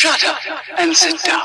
Shut up and sit down.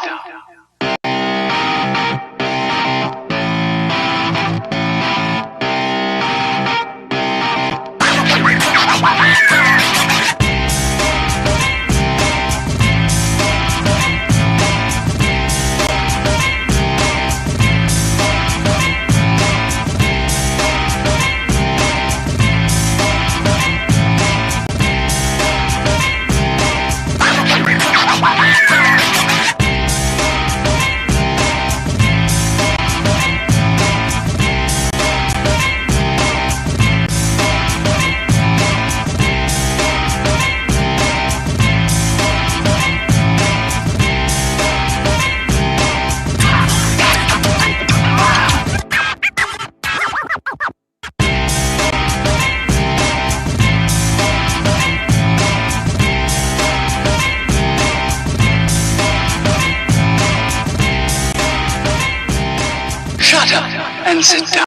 Shut up and sit down.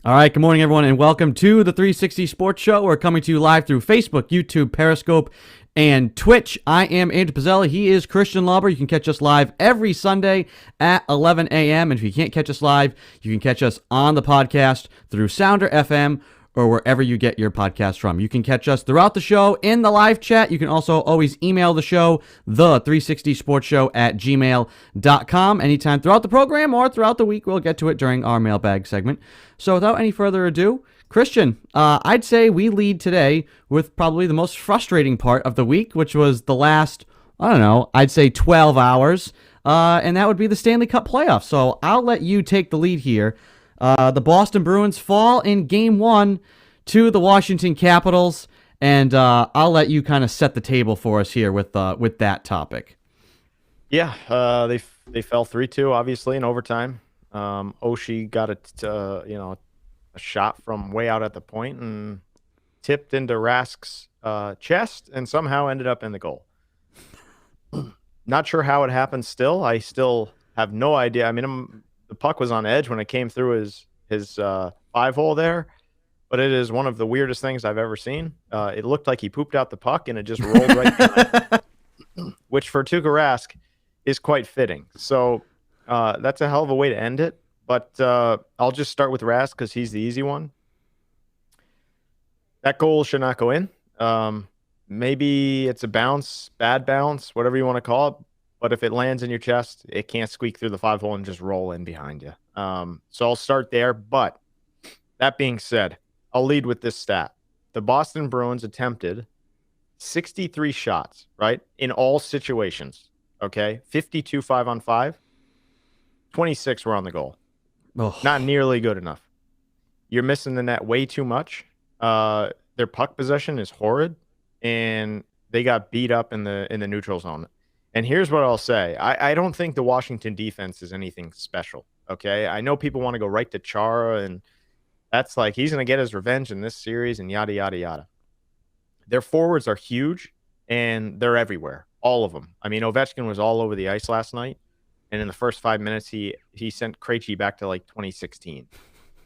All right, good morning, everyone, and welcome to the 360 Sports Show. We're coming to you live through Facebook, YouTube, Periscope, and Twitch. I am Andrew Pizzelli. He is Christian Lauber. You can catch us live every Sunday at 11 a.m. And if you can't catch us live, you can catch us on the podcast through Sounder FM or wherever you get your podcast from. You can catch us throughout the show in the live chat. You can also always email the show, the360sportshow@gmail.com, anytime throughout the program or throughout the week. We'll get to it during our mailbag segment. So without any further ado, Christian, I'd say we lead today with probably the most frustrating part of the week, which was the last, I'd say 12 hours, and that would be the Stanley Cup playoffs. So I'll let you take the lead here. The Boston Bruins fall in Game 1 to the Washington Capitals, and I'll let you kind of set the table for us here with that topic. Yeah, they fell 3-2, obviously, in overtime. Oshie got a shot from way out at the point and tipped into Rask's chest and somehow ended up in the goal. Not sure how it happened still. I still have no idea. I mean, the puck was on edge when it came through his 5-hole there, but it is one of the weirdest things I've ever seen. It looked like he pooped out the puck and it just rolled right behind, which for Tuukka Rask is quite fitting. So that's a hell of a way to end it. But I'll just start with Rask because he's the easy one. That goal should not go in. Maybe it's a bounce, bad bounce, whatever you want to call it. But if it lands in your chest, it can't squeak through the 5-hole and just roll in behind you. So I'll start there. But that being said, I'll lead with this stat. The Boston Bruins attempted 63 shots, right, in all situations. Okay, 52 5-on-5. 26 were on the goal. Oh. Not nearly good enough. You're missing the net way too much. Their puck possession is horrid, and they got beat up in the neutral zone. And here's what I'll say. I don't think the Washington defense is anything special, okay? I know people want to go right to Chara, and that's like he's going to get his revenge in this series and yada, yada, yada. Their forwards are huge, and they're everywhere, all of them. I mean, Ovechkin was all over the ice last night, and in the first 5 minutes, he sent Krejci back to, like, 2016.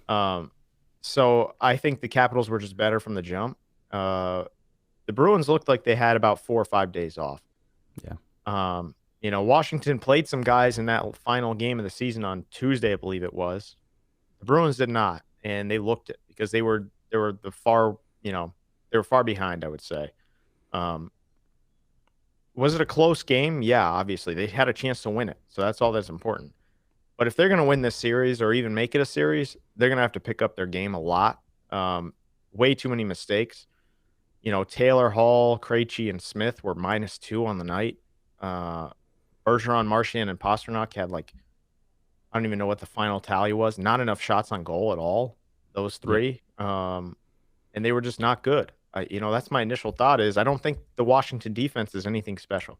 So I think the Capitals were just better from the jump. The Bruins looked like they had about 4 or 5 days off. Yeah. Washington played some guys in that final game of the season on Tuesday, I believe it was. The Bruins did not, and they looked it because they were far behind, I would say. Was it a close game? Yeah, obviously. They had a chance to win it, so that's all that's important. But if they're going to win this series or even make it a series, they're going to have to pick up their game a lot. Way too many mistakes. Taylor, Hall, Krejci, and Smith were -2 on the night. Bergeron, Marchand, and Pasternak had, I don't even know what the final tally was. Not enough shots on goal at all, those three. And they were just not good. That's my initial thought is I don't think the Washington defense is anything special.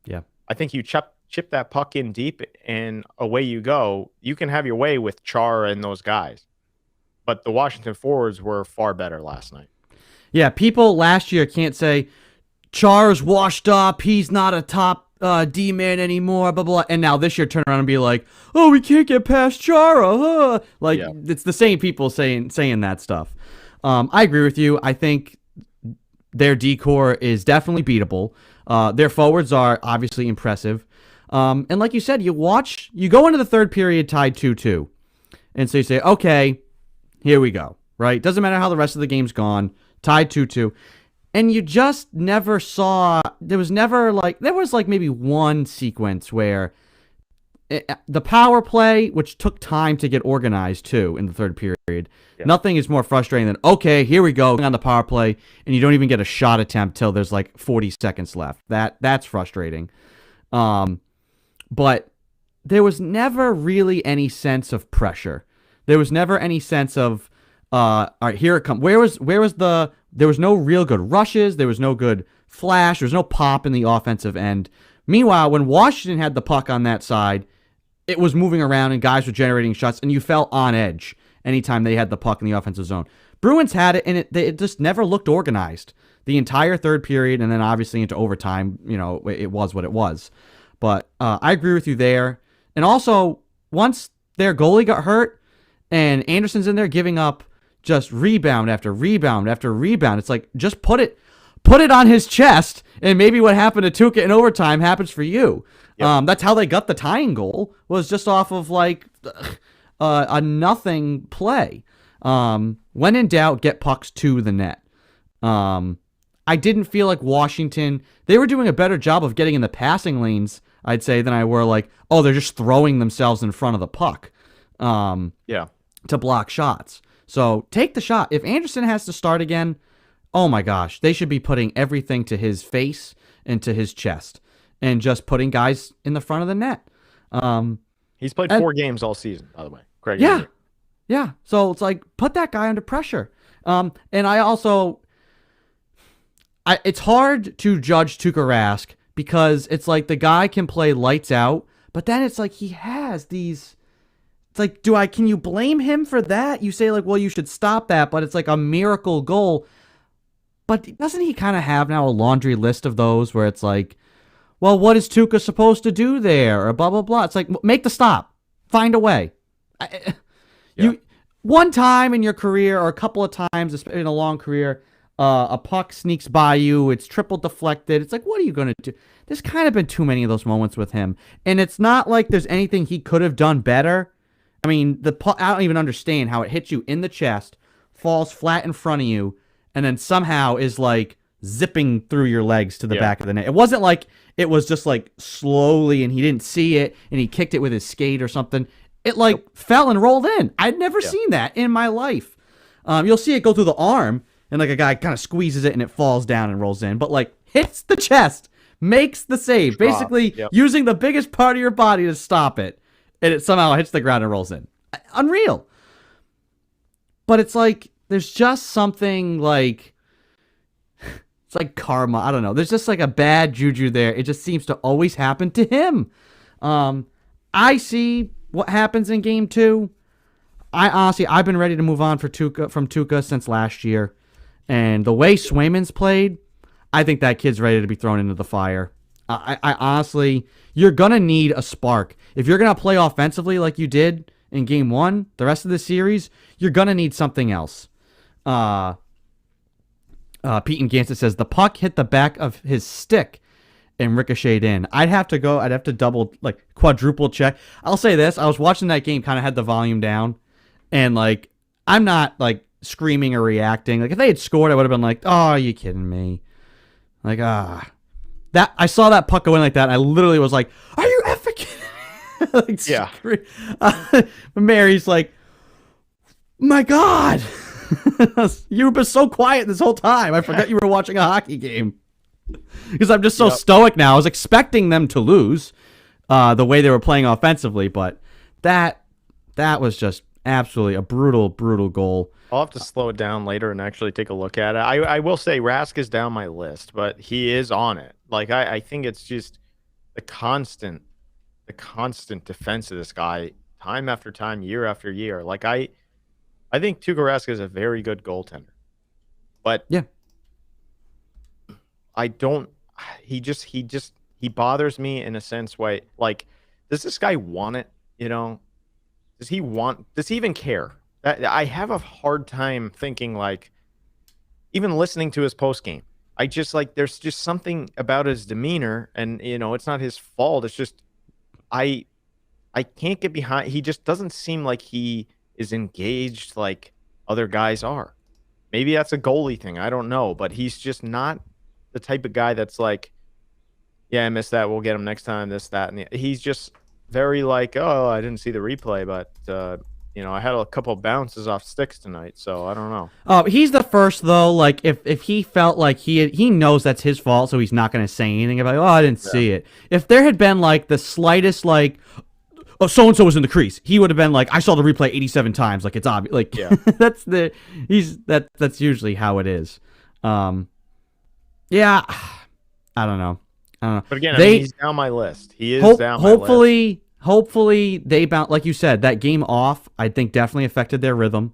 Yeah. I think you chip that puck in deep and away you go. You can have your way with Chara and those guys. But the Washington forwards were far better last night. Yeah, people last year can't say, Chara's washed up, he's not a top D-man anymore, blah, blah, blah. And now this year turn around and be like, oh, we can't get past Chara. Huh? It's the same people saying that stuff. I agree with you. I think their D-core is definitely beatable. Their forwards are obviously impressive. And like you said, you go into the third period tied 2-2. And so you say, okay, here we go, right? Doesn't matter how the rest of the game's gone, tied 2-2. And you just never saw, there was maybe one sequence where the power play, which took time to get organized too in the third period. Yeah. Nothing is more frustrating than, okay, here we go on the power play, and you don't even get a shot attempt till there's like 40 seconds left. That's frustrating. But there was never really any sense of pressure. There was never any sense of, all right, here it comes. There was no real good rushes. There was no good flash. There was no pop in the offensive end. Meanwhile, when Washington had the puck on that side, it was moving around and guys were generating shots, and you felt on edge anytime they had the puck in the offensive zone. Bruins had it, and it just never looked organized the entire third period, and then obviously into overtime, it was what it was. But I agree with you there. And also, once their goalie got hurt and Anderson's in there giving up just rebound after rebound after rebound, it's like, just put it on his chest, and maybe what happened to Tuukka in overtime happens for you. Yep. That's how they got the tying goal, was just off of like a nothing play. When in doubt, get pucks to the net. I didn't feel like Washington, they were doing a better job of getting in the passing lanes, I'd say, than I were like, oh, they're just throwing themselves in front of the puck to block shots. So take the shot. If Anderson has to start again, oh my gosh, they should be putting everything to his face and to his chest and just putting guys in the front of the net. He's played 4 games all season, by the way. Craig. Yeah. Yeah. So it's like, put that guy under pressure. And I also, it's hard to judge Tuukka Rask because it's like the guy can play lights out, but then it's like he has these, it's like, can you blame him for that? You say like, well, you should stop that, but it's like a miracle goal. But doesn't he kind of have now a laundry list of those where it's like, well, what is Tuukka supposed to do there? Or blah, blah, blah. It's like, make the stop. Find a way. You one time in your career or a couple of times in a long career, a puck sneaks by you. It's triple deflected. It's like, what are you going to do? There's kind of been too many of those moments with him. And it's not like there's anything he could have done better. I mean, I don't even understand how it hits you in the chest, falls flat in front of you, and then somehow is like zipping through your legs to the back of the net. It wasn't like it was just like slowly and he didn't see it and he kicked it with his skate or something. It like fell and rolled in. I'd never seen that in my life. You'll see it go through the arm and like a guy kind of squeezes it and it falls down and rolls in, but like hits the chest, makes the save, basically using the biggest part of your body to stop it, and it somehow hits the ground and rolls in. Unreal. But it's like, there's just something like, it's like karma. I don't know. There's just like a bad juju there. It just seems to always happen to him. I see what happens in game 2. I've been ready to move on from Tuukka since last year. And the way Swayman's played, I think that kid's ready to be thrown into the fire. I honestly, you're going to need a spark. If you're going to play offensively like you did in game 1, the rest of the series, you're going to need something else. Pete and Gansett says, the puck hit the back of his stick and ricocheted in. I'd have to double, like, quadruple check. I'll say this. I was watching that game, kind of had the volume down. And, like, I'm not, like, screaming or reacting. Like, if they had scored, I would have been like, oh, are you kidding me? Like, that I saw that puck go in like that. I literally was like, are you effing kidding me? Like, Mary's like, my God. You were so quiet this whole time. I forgot you were watching a hockey game. Because I'm just so stoic now. I was expecting them to lose the way they were playing offensively, but that was just absolutely a brutal, brutal goal. I'll have to slow it down later and actually take a look at it. I will say Rask is down my list, but he is on it. Like, I think it's just the constant defense of this guy, time after time, year after year. Like, I think Tuukka Rask is a very good goaltender, but he bothers me in a sense way. Like, does this guy want it? Does he even care? I have a hard time thinking, like, even listening to his post game. I just like there's just something about his demeanor, and it's not his fault. It's just I I can't get behind. He just doesn't seem like he is engaged like other guys are. Maybe that's a goalie thing. I don't know, but he's just not the type of guy that's like, yeah, I missed that. We'll get him next time. This, that, and he's just very like, oh, I didn't see the replay, but I had a couple of bounces off sticks tonight, so I don't know. Oh, he's the first though. Like if he felt like he knows that's his fault, so he's not going to say anything about, oh, I didn't see it. If there had been like the slightest like, oh, so and so was in the crease, he would have been like, I saw the replay 87 times. Like it's obvious. Like that's usually how it is. Yeah, I don't know. But again, he's down my list. He is down my list. Hopefully they bounce, like you said, that game off, I think definitely affected their rhythm.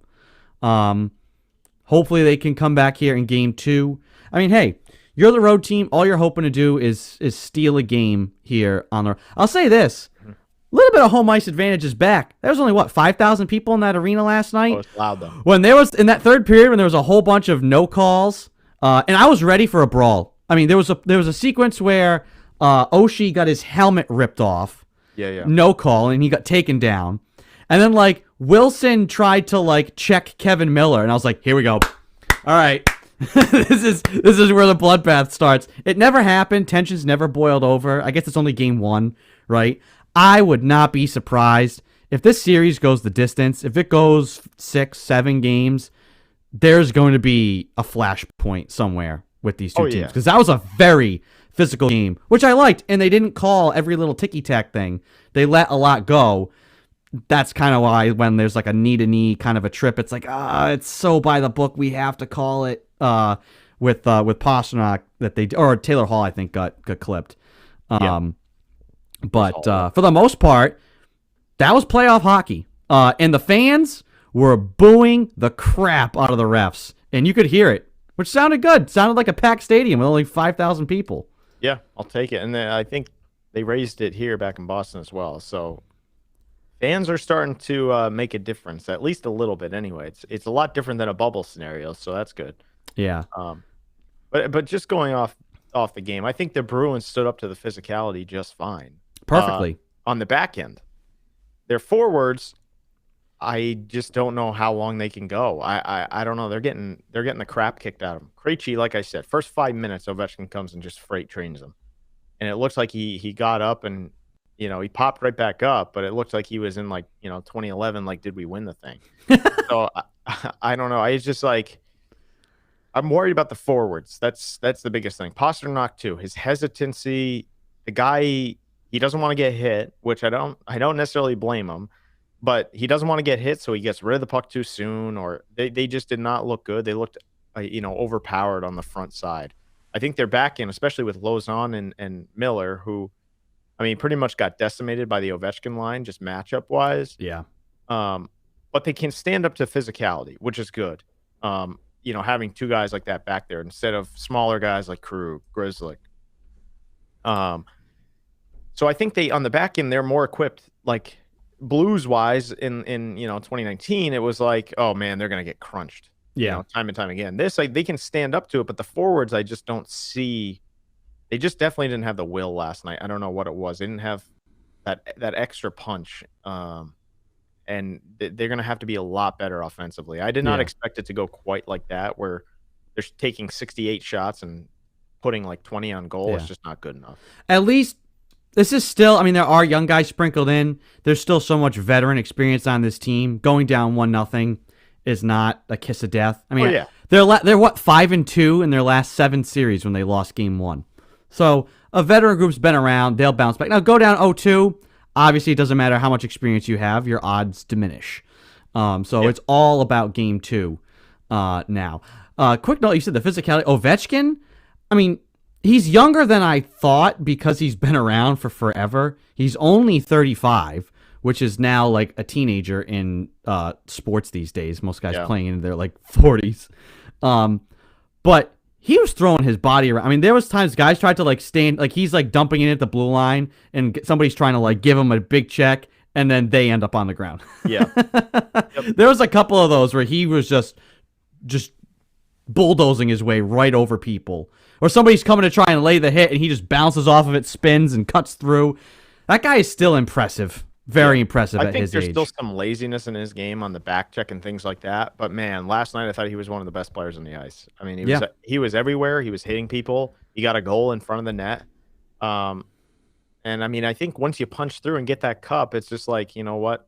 Hopefully they can come back here in game 2. I mean, hey, you're the road team. All you're hoping to do is steal a game here on the. I'll say this: a little bit of home ice advantage is back. There was only 5,000 people in that arena last night. Oh, it's loud though. When there was in that third period, when there was a whole bunch of no calls, and I was ready for a brawl. I mean, there was a sequence where Oshie got his helmet ripped off. Yeah. No call, and he got taken down. And then, like, Wilson tried to, like, check Kevin Miller, and I was like, here we go. All right. This is where the bloodbath starts. It never happened. Tensions never boiled over. I guess it's only game 1, right? I would not be surprised if this series goes the distance. If it goes 6, 7 games, there's going to be a flashpoint somewhere with these two teams. Because that was a very physical game, which I liked, and they didn't call every little ticky-tack thing. They let a lot go. That's kind of why when there's like a knee-to-knee kind of a trip, it's like, it's so by the book, we have to call it with Pasternak that they, or Taylor Hall, I think, got clipped. But for the most part, that was playoff hockey. And the fans were booing the crap out of the refs, and you could hear it, which sounded good. Sounded like a packed stadium with only 5,000 people. Yeah, I'll take it. And then I think they raised it here back in Boston as well. So fans are starting to make a difference, at least a little bit anyway. It's a lot different than a bubble scenario, so that's good. Yeah. But just going off the game, I think the Bruins stood up to the physicality just fine. Perfectly. On the back end. Their forwards, I just don't know how long they can go. I don't know. They're getting the crap kicked out of them. Krejci, like I said, first 5 minutes, Ovechkin comes and just freight trains them, and it looks like he got up and he popped right back up, but it looked like he was in 2011. Like, did we win the thing? So I don't know. It's just like I'm worried about the forwards. That's the biggest thing. Pasternak too. His hesitancy. The guy, he doesn't want to get hit, which I don't necessarily blame him. But he doesn't want to get hit, so he gets rid of the puck too soon, or they just did not look good. They looked, overpowered on the front side. I think they're back in, especially with Lauzon and Miller, who, I mean, pretty much got decimated by the Ovechkin line, just matchup-wise. Yeah. But they can stand up to physicality, which is good. Having two guys like that back there instead of smaller guys like Krug, Grzelcyk. So I think on the back end, they're more equipped, like, Blues wise in 2019, it was like, oh man, they're gonna get crunched, time and time again. This, like, they can stand up to it, but the forwards, I just don't see. They just definitely didn't have the will last night. I don't know what it was. They didn't have that extra punch, and they're gonna have to be a lot better offensively. I did not expect it to go quite like that, where they're taking 68 shots and putting like 20 on goal. It's just not good enough. At least. This is still, I mean, there are young guys sprinkled in. There's still so much veteran experience on this team. Going down 1-0 is not a kiss of death. I mean, they're 5-2 in their last 7 series when they lost game 1. So a veteran group's been around. They'll bounce back. Now go down 0-2. Obviously, it doesn't matter how much experience you have. Your odds diminish. It's all about game 2 now. Quick note, you said the physicality. Ovechkin, I mean, he's younger than I thought because he's been around for forever. He's only 35, which is now like a teenager in sports these days. Most guys playing in their like 40s. But he was throwing his body around. I mean, there was times guys tried to like stand, like he's like dumping in at the blue line and somebody's trying to like give him a big check and then they end up on the ground. Yeah. There was a couple of those where he was just bulldozing his way right over people. Or somebody's coming to try and lay the hit, and he just bounces off of it, spins, and cuts through. That guy is still impressive. Very impressive at his age. I think there's still some laziness in his game on the back check and things like that. But, man, last night I thought he was one of the best players on the ice. I mean, he was everywhere. He was hitting people. He got a goal in front of the net. And, I mean, I think once you punch through and get that cup, it's just like, you know what?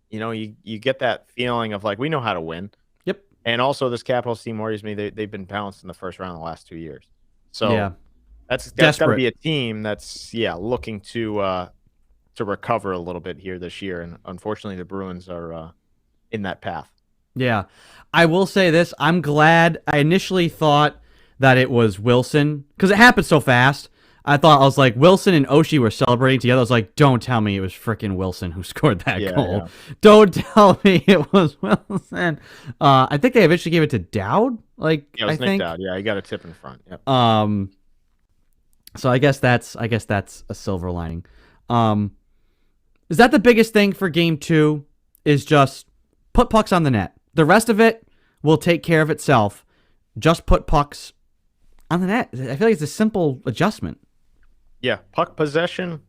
You know, you get that feeling of, like, we know how to win. Yep. And also this Capitals team worries me. They've been bounced in the first round the last 2 years. So that's got to be a team that's, looking to recover a little bit here this year. And unfortunately, the Bruins are in that path. Yeah. I will say this. I'm glad. I initially thought that it was Wilson because it happened so fast. I was like, Wilson and Oshie were celebrating together. I was like, don't tell me it was freaking Wilson who scored that goal. Yeah. Don't tell me it was Wilson. I think they eventually gave it to Dowd. It was Nick Dowd. Yeah, he got a tip in front. Yep. So I guess that's a silver lining. Is that the biggest thing for Game 2? Is just put pucks on the net. The rest of it will take care of itself. Just put pucks on the net. I feel like it's a simple adjustment. Yeah, puck possession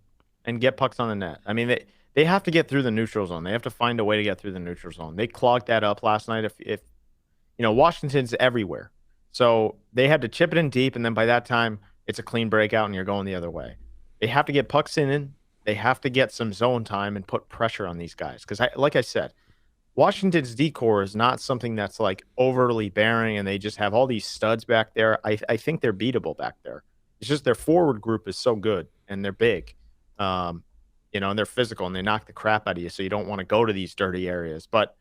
and get pucks on the net. I mean, they have to get through the neutral zone. They have to find a way to get through the neutral zone. They clogged that up last night. If Washington's everywhere. So they had to chip it in deep, and then by that time, it's a clean breakout, and you're going the other way. They have to get pucks in. They have to get some zone time and put pressure on these guys. Because, like I said, Washington's D-core is not something that's, like, overly bearing, and they just have all these studs back there. I think they're beatable back there. It's just their forward group is so good, and they're big, and they're physical, and they knock the crap out of you, so you don't want to go to these dirty areas. But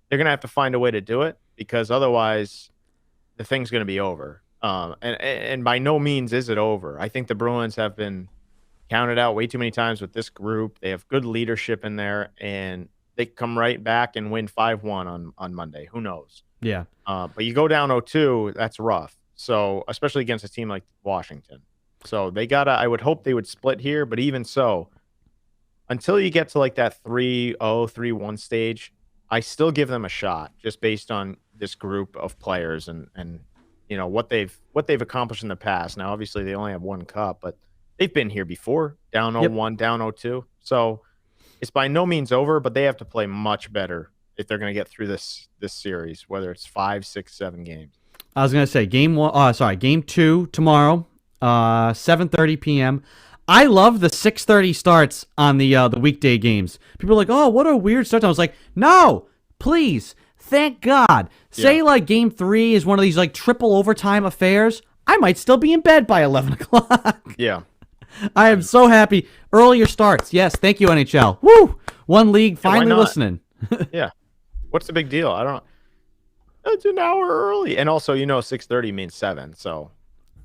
they're going to have to find a way to do it because otherwise the thing's going to be over. And by no means is it over. I think the Bruins have been counted out way too many times with this group. They have good leadership in there, and they come right back and win 5-1 on Monday. Who knows? Yeah. But you go down 0-2, that's rough. So, especially against a team like Washington. So, I would hope they would split here, but even so, until you get to like that 3-0, 3-1 stage, I still give them a shot just based on this group of players and what they've accomplished in the past. Now, obviously, they only have one cup, but they've been here before, down 0-1, down 0-2. So, it's by no means over, but they have to play much better if they're going to get through this series, whether it's 5, 6, 7 games. I was going to say Game 2 tomorrow, 7:30 p.m. I love the 6:30 starts on the weekday games. People are like, "Oh, what a weird start." I was like, "No, please, thank God." Say like Game 3 is one of these like triple overtime affairs. I might still be in bed by 11 o'clock. Yeah. I am so happy. Earlier starts. Yes, thank you, NHL. Woo! One league finally listening. Yeah. What's the big deal? I don't know. It's an hour early. And also, 6:30 means 7, so.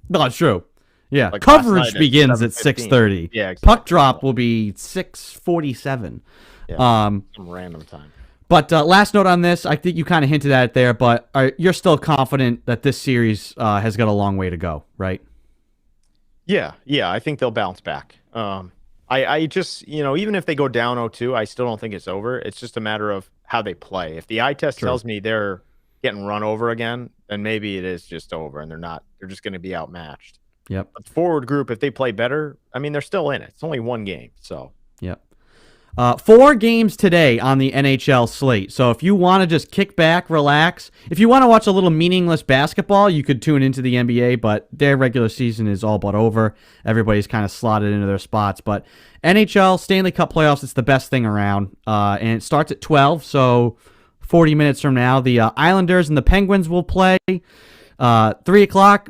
No, it's true. Yeah. Like coverage begins at 6:30. Yeah, exactly. Puck drop will be 6:47. Yeah, some random time. But last note on this, I think you kind of hinted at it there, but you're still confident that this series has got a long way to go, right? Yeah, I think they'll bounce back. I just, even if they go down 0-2, I still don't think it's over. It's just a matter of how they play. If the eye test tells me they're getting run over again, then maybe it is just over and they're just going to be outmatched. Yep. But the forward group, if they play better, I mean, they're still in it. It's only one game, so. Yep. 4 games today on the NHL slate. So if you want to just kick back, relax, if you want to watch a little meaningless basketball, you could tune into the NBA, but their regular season is all but over. Everybody's kind of slotted into their spots. But NHL, Stanley Cup playoffs, it's the best thing around. And it starts at 12, so 40 minutes from now. The Islanders and the Penguins will play. 3 o'clock,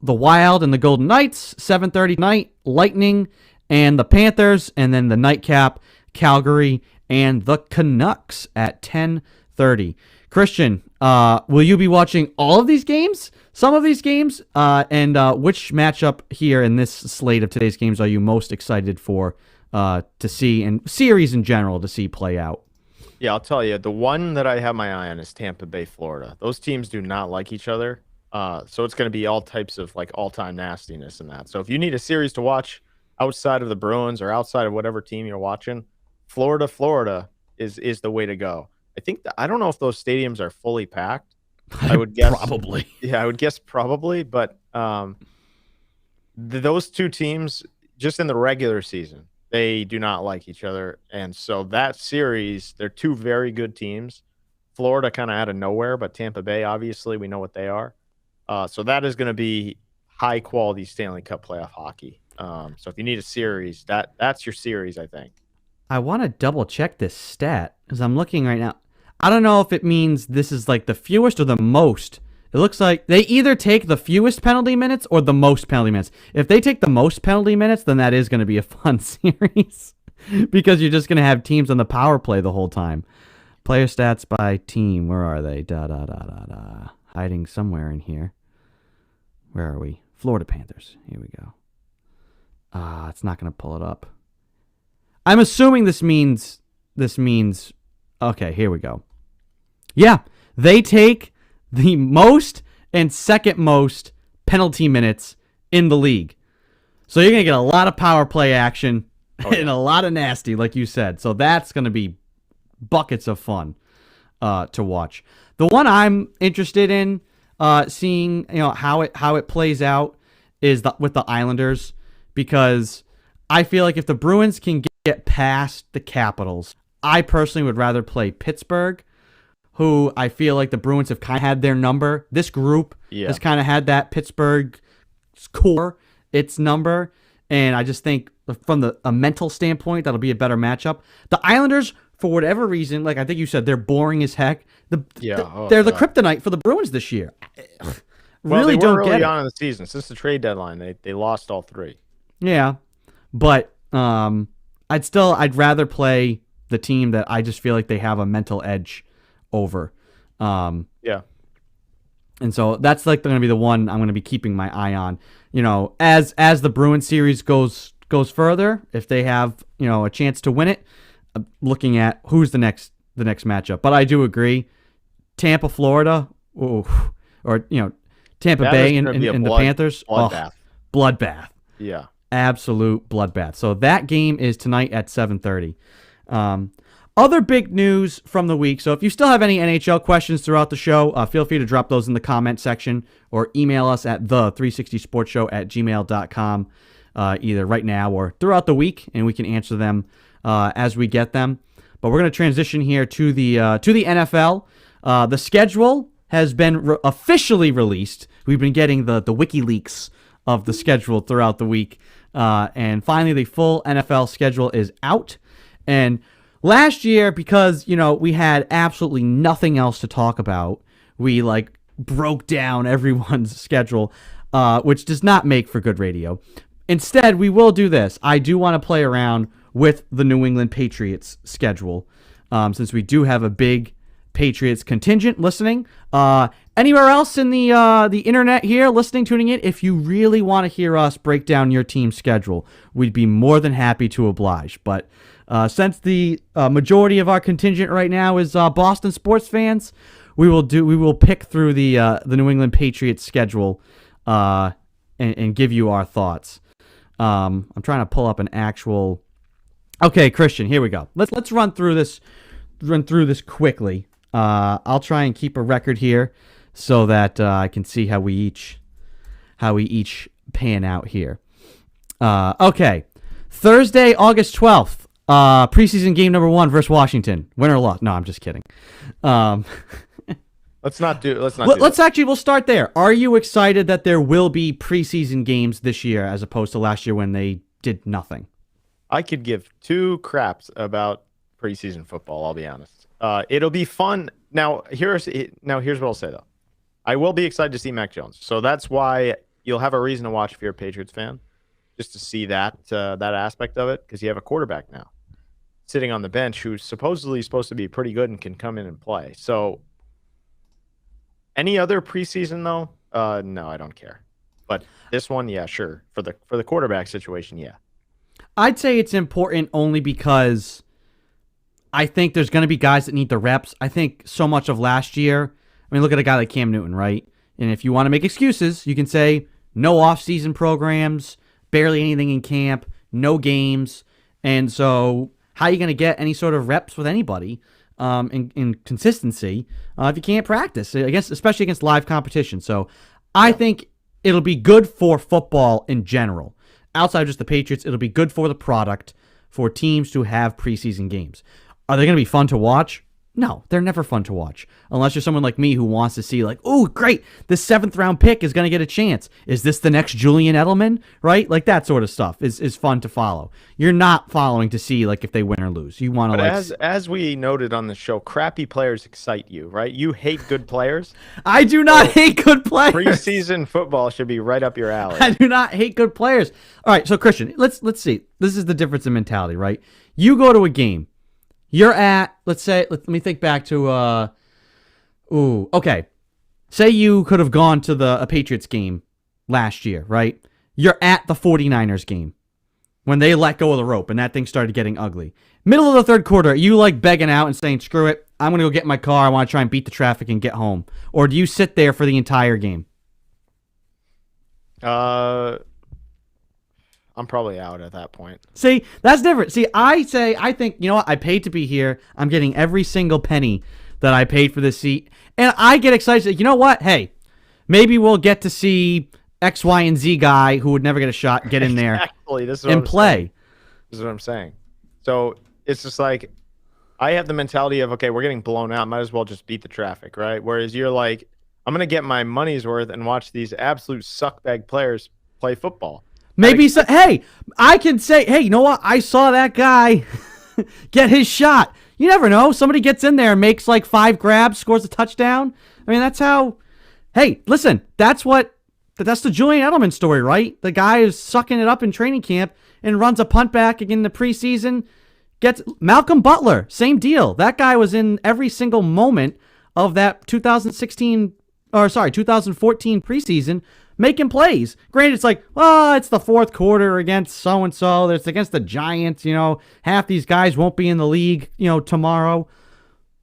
the Wild and the Golden Knights. 7:30 tonight, Lightning and the Panthers. And then the nightcap, Calgary and the Canucks at 10:30. Christian, will you be watching all of these games? Some of these games? And which matchup here in this slate of today's games are you most excited for to see, and series in general to see play out? Yeah, I'll tell you. The one that I have my eye on is Tampa Bay, Florida. Those teams do not like each other. So it's going to be all types of like all-time nastiness in that. So if you need a series to watch outside of the Bruins or outside of whatever team you're watching, Florida is the way to go. I don't know if those stadiums are fully packed. I would guess probably. Yeah, I would guess probably, but those two teams, just in the regular season, they do not like each other. And so that series, they're two very good teams. Florida kind of out of nowhere, but Tampa Bay, obviously, we know what they are. So that is going to be high quality Stanley Cup playoff hockey. So if you need a series, that's your series, I think. I want to double check this stat because I'm looking right now. I don't know if it means this is like the fewest or the most. It looks like they either take the fewest penalty minutes or the most penalty minutes. If they take the most penalty minutes, then that is going to be a fun series because you're just going to have teams on the power play the whole time. Player stats by team. Where are they? Hiding somewhere in here. Where are we? Florida Panthers. Here we go. It's not going to pull it up. I'm assuming this means. Okay, here we go. Yeah, they take the most and second most penalty minutes in the league. So you're going to get a lot of power play action and a lot of nasty, like you said. So that's going to be buckets of fun to watch. The one I'm interested in seeing, how it plays out is with the Islanders, because I feel like if the Bruins can get past the Capitals, I personally would rather play Pittsburgh, who I feel like the Bruins have kind of had their number. This group has kind of had that Pittsburgh core, its number, and I just think from a mental standpoint, that'll be a better matchup. The Islanders, for whatever reason, like I think you said, they're boring as heck. They're the kryptonite for the Bruins this year. Really don't get it. Early on in the season, since the trade deadline, they lost all three. Yeah, but I'd rather play the team that I just feel like they have a mental edge over. Yeah. And so that's like going to be the one I'm going to be keeping my eye on. As the Bruins series goes further, if they have a chance to win it, looking at who's the next matchup. But I do agree, Tampa, Florida, or Tampa Bay and the Panthers, bloodbath. Yeah. Absolute bloodbath. So that game is tonight at 7:30. Other big news from the week. So if you still have any NHL questions throughout the show, feel free to drop those in the comment section or email us at the360sportshow@gmail.com either right now or throughout the week, and we can answer them as we get them. But we're going to transition here to the NFL. The schedule has been officially released. We've been getting the WikiLeaks of the schedule throughout the week. And finally, the full NFL schedule is out. And last year, because, we had absolutely nothing else to talk about, we broke down everyone's schedule, which does not make for good radio. Instead, we will do this. I do want to play around with the New England Patriots schedule, since we do have a big Patriots contingent listening. Anywhere else in the internet here, listening, tuning in, if you really want to hear us break down your team's schedule, we'd be more than happy to oblige. But since the majority of our contingent right now is Boston sports fans, we will pick through the New England Patriots schedule and give you our thoughts. I'm trying to pull up an actual. Okay, Christian, here we go. Let's run through this quickly. I'll try and keep a record here so that I can see how we each pan out here. Okay, Thursday, August 12th, preseason game number 1 versus Washington. Win or loss? No, I'm just kidding. Let's we'll start there. Are you excited that there will be preseason games this year as opposed to last year when they did nothing? I could give two craps about preseason football, I'll be honest. It'll be fun. Now here's what I'll say, though. I will be excited to see Mac Jones. So that's why you'll have a reason to watch if you're a Patriots fan, just to see that aspect of it, because you have a quarterback now sitting on the bench who's supposedly supposed to be pretty good and can come in and play. So any other preseason, though, no, I don't care. But this one, yeah, sure. For the quarterback situation, yeah. I'd say it's important only because I think there's going to be guys that need the reps. I think so much of last year, I mean, look at a guy like Cam Newton, right? And if you want to make excuses, you can say no off-season programs, barely anything in camp, no games. And so how are you going to get any sort of reps with anybody in consistency if you can't practice, especially against live competition? So I think it'll be good for football in general. Outside of just the Patriots, it'll be good for the product for teams to have preseason games. Are they going to be fun to watch? No, they're never fun to watch. Unless you're someone like me who wants to see, like, oh, great, this 7th-round pick is going to get a chance. Is this the next Julian Edelman? Right? Like, that sort of stuff is fun to follow. You're not following to see, like, if they win or lose. You want to, like... As we noted on the show, crappy players excite you, right? You hate good players. I do not hate good players. Preseason football should be right up your alley. I do not hate good players. All right, so, Christian, let's see. This is the difference in mentality, right? You go to a game. You're at, let's say, let me think back to, okay. Say you could have gone to a Patriots game last year, right? You're at the 49ers game when they let go of the rope and that thing started getting ugly. Middle of the third quarter, are you like begging out and saying, screw it, I'm going to go get in my car, I want to try and beat the traffic and get home? Or do you sit there for the entire game? I'm probably out at that point. See, that's different. See, I think, you know what? I paid to be here. I'm getting every single penny that I paid for this seat. And I get excited. You know what? Hey, maybe we'll get to see X, Y, and Z guy who would never get a shot get in there and play. This is what I'm saying. So it's just like, I have the mentality of, okay, we're getting blown out. Might as well just beat the traffic, right? Whereas you're like, I'm going to get my money's worth and watch these absolute suckbag players play football. Maybe so. Hey, I can say, hey, you know what? I saw that guy get his shot. You never know. Somebody gets in there, makes like 5 grabs, scores a touchdown. I mean, that's how. Hey, listen, that's the Julian Edelman story, right? The guy is sucking it up in training camp and runs a punt back in the preseason. Gets Malcolm Butler, same deal. That guy was in every single moment of that 2014 preseason. Making plays. Granted, it's like, well, it's the fourth quarter against so-and-so. It's against the Giants. You know, half these guys won't be in the league, you know, tomorrow.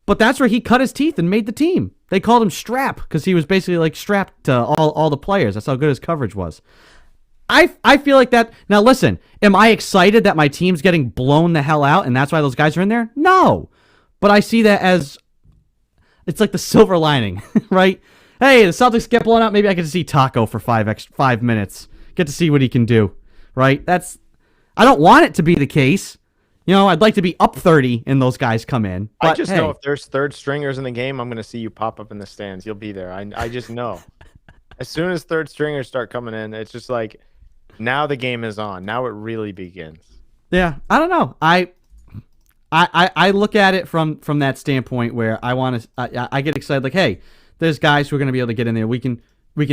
But that's where he cut his teeth and made the team. They called him Strap because he was basically like strapped to all the players. That's how good his coverage was. I feel like that. Now, listen, am I excited that my team's getting blown the hell out and that's why those guys are in there? No. But I see that as, it's like the silver lining, right? Hey, the Celtics get blown out. Maybe I get to see Taco for 5 minutes. Get to see what he can do, right? I don't want it to be the case. You know, I'd like to be up 30 and those guys come in. But, I just know if there's third stringers in the game, I'm going to see you pop up in the stands. You'll be there. I just know. As soon as third stringers start coming in, it's just like, now the game is on. Now it really begins. Yeah, I don't know. I look at it from that standpoint where I get excited. Like, hey, there's guys who are going to be able to get in there. We can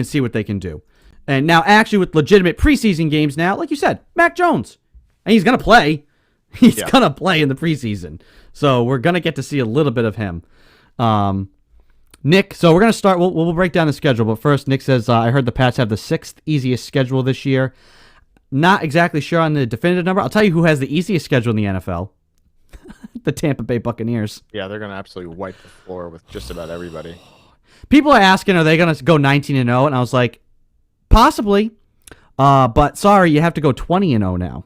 see what they can do. And now, actually, with legitimate preseason games now, like you said, Mac Jones, and he's going to play. He's going to play in the preseason. So we're going to get to see a little bit of him. Nick, so we're going to start. We'll break down the schedule. But first, Nick says, I heard the Pats have the 6th easiest schedule this year. Not exactly sure on the definitive number. I'll tell you who has the easiest schedule in the NFL. The Tampa Bay Buccaneers. Yeah, they're going to absolutely wipe the floor with just about everybody. People are asking, are they going to go 19-0? And I was like, possibly. But sorry, you have to go 20-0 now.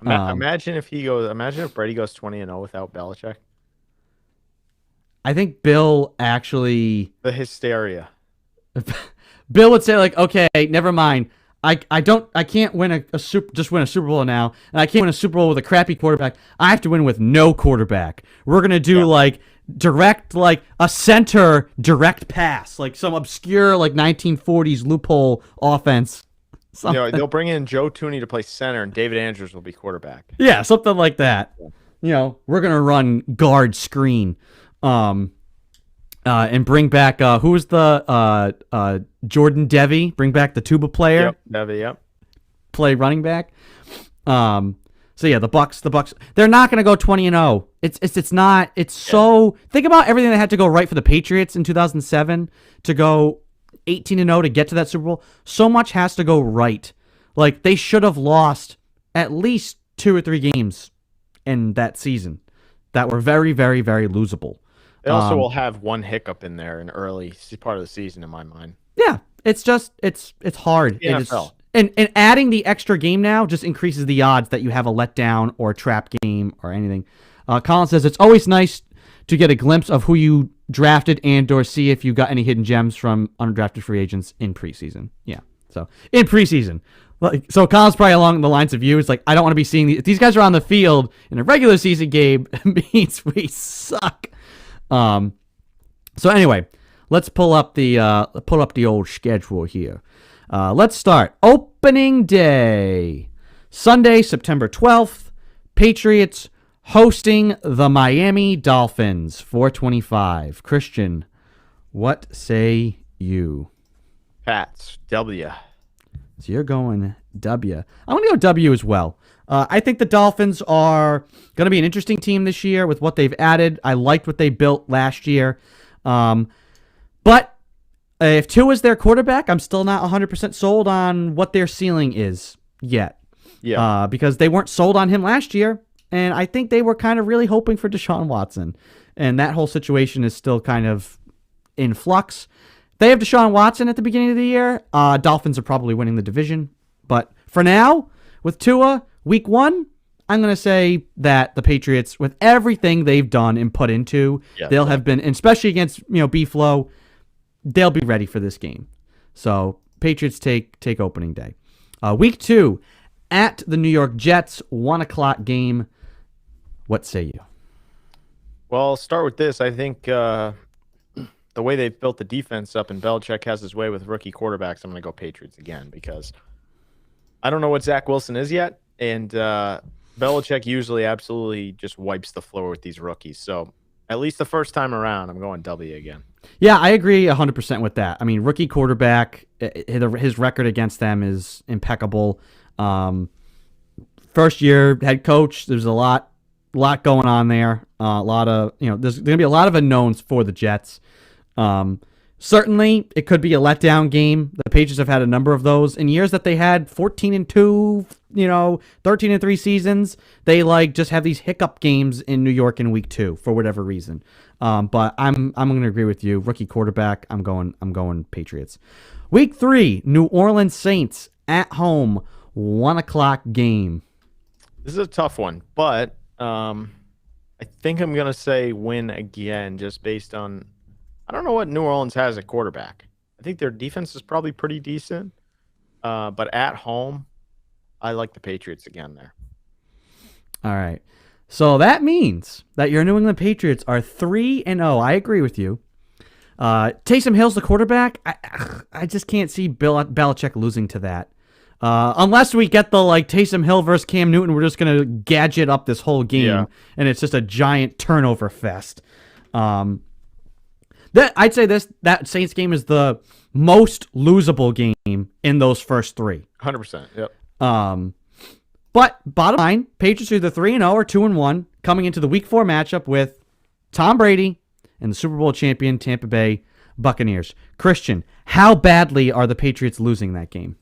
Imagine if Brady goes 20-0 without Belichick. I think Bill actually... The hysteria. Bill would say, like, okay, never mind. I can't win just win a Super Bowl now, and I can't win a Super Bowl with a crappy quarterback. I have to win with no quarterback. We're going to do, like, direct, like, a center direct pass, like some obscure, like, 1940s loophole offense. You know, they'll bring in Joe Tooney to play center, and David Andrews will be quarterback. Yeah, something like that. You know, we're going to run guard screen. And bring back who's the Jordan Devy? Bring back the tuba player. Yep, Devy. Yep. Play running back. So yeah, the Bucks. They're not going to go 20-0. It's not. It's so. Think about everything that had to go right for the Patriots in 2007 to go 18-0 to get to that Super Bowl. So much has to go right. Like they should have lost at least 2 or 3 games in that season that were very, very, very losable. They also will have one hiccup in there in early part of the season, in my mind. Yeah, it's just it's hard. NFL. And adding the extra game now just increases the odds that you have a letdown or a trap game or anything. Colin says it's always nice to get a glimpse of who you drafted and or see if you got any hidden gems from undrafted free agents in preseason. Yeah, So in preseason. Like, so Colin's probably along the lines of you. It's like, I don't want to be seeing if these guys are on the field in a regular season game, it means we suck. So anyway, let's pull up the old schedule here. Let's start. Opening day. Sunday, September 12th. Patriots hosting the Miami Dolphins, 425. Christian, what say you? Pats, W. So you're going W. I'm going to go W as well. I think the Dolphins are going to be an interesting team this year with what they've added. I liked what they built last year. But if Tua's their quarterback, I'm still not 100% sold on what their ceiling is yet. Yeah. Because they weren't sold on him last year, and I think they were kind of really hoping for Deshaun Watson. And that whole situation is still kind of in flux. They have Deshaun Watson at the beginning of the year. Dolphins are probably winning the division. But for now, with Tua, week 1, I'm going to say that the Patriots, with everything they've done and put into, they'll have been, especially against B-Flow, they'll be ready for this game. So Patriots take opening day. Week 2, at the New York Jets, 1 o'clock game. What say you? Well, I'll start with this. I think the way they've built the defense up and Belichick has his way with rookie quarterbacks, I'm going to go Patriots again because I don't know what Zach Wilson is yet, and Belichick usually absolutely just wipes the floor with these rookies. So at least the first time around, I'm going W again. Yeah, I agree 100% with that. I mean, rookie quarterback, his record against them is impeccable. First year head coach, there's a lot going on there. A lot of, there's going to be a lot of unknowns for the Jets. Certainly, it could be a letdown game. The Patriots have had a number of those in years that they had 14-2, 13-3 seasons. They just have these hiccup games in New York in week 2 for whatever reason. But I'm going to agree with you. Rookie quarterback, I'm going Patriots. Week 3, New Orleans Saints at home, 1 o'clock game. This is a tough one, but I think I'm going to say win again just based on I don't know what New Orleans has at quarterback. I think their defense is probably pretty decent. But at home, I like the Patriots again there. All right. So that means that your New England Patriots are 3-0. I agree with you. Taysom Hill's the quarterback. I just can't see Belichick losing to that. Unless we get the Taysom Hill versus Cam Newton, we're just going to gadget up this whole game, and it's just a giant turnover fest. I'd say that Saints game is the most losable game in those first 3. 100%. Yep. But bottom line, Patriots are either 3-0 or 2-1 coming into the Week 4 matchup with Tom Brady and the Super Bowl champion Tampa Bay Buccaneers. Christian, how badly are the Patriots losing that game?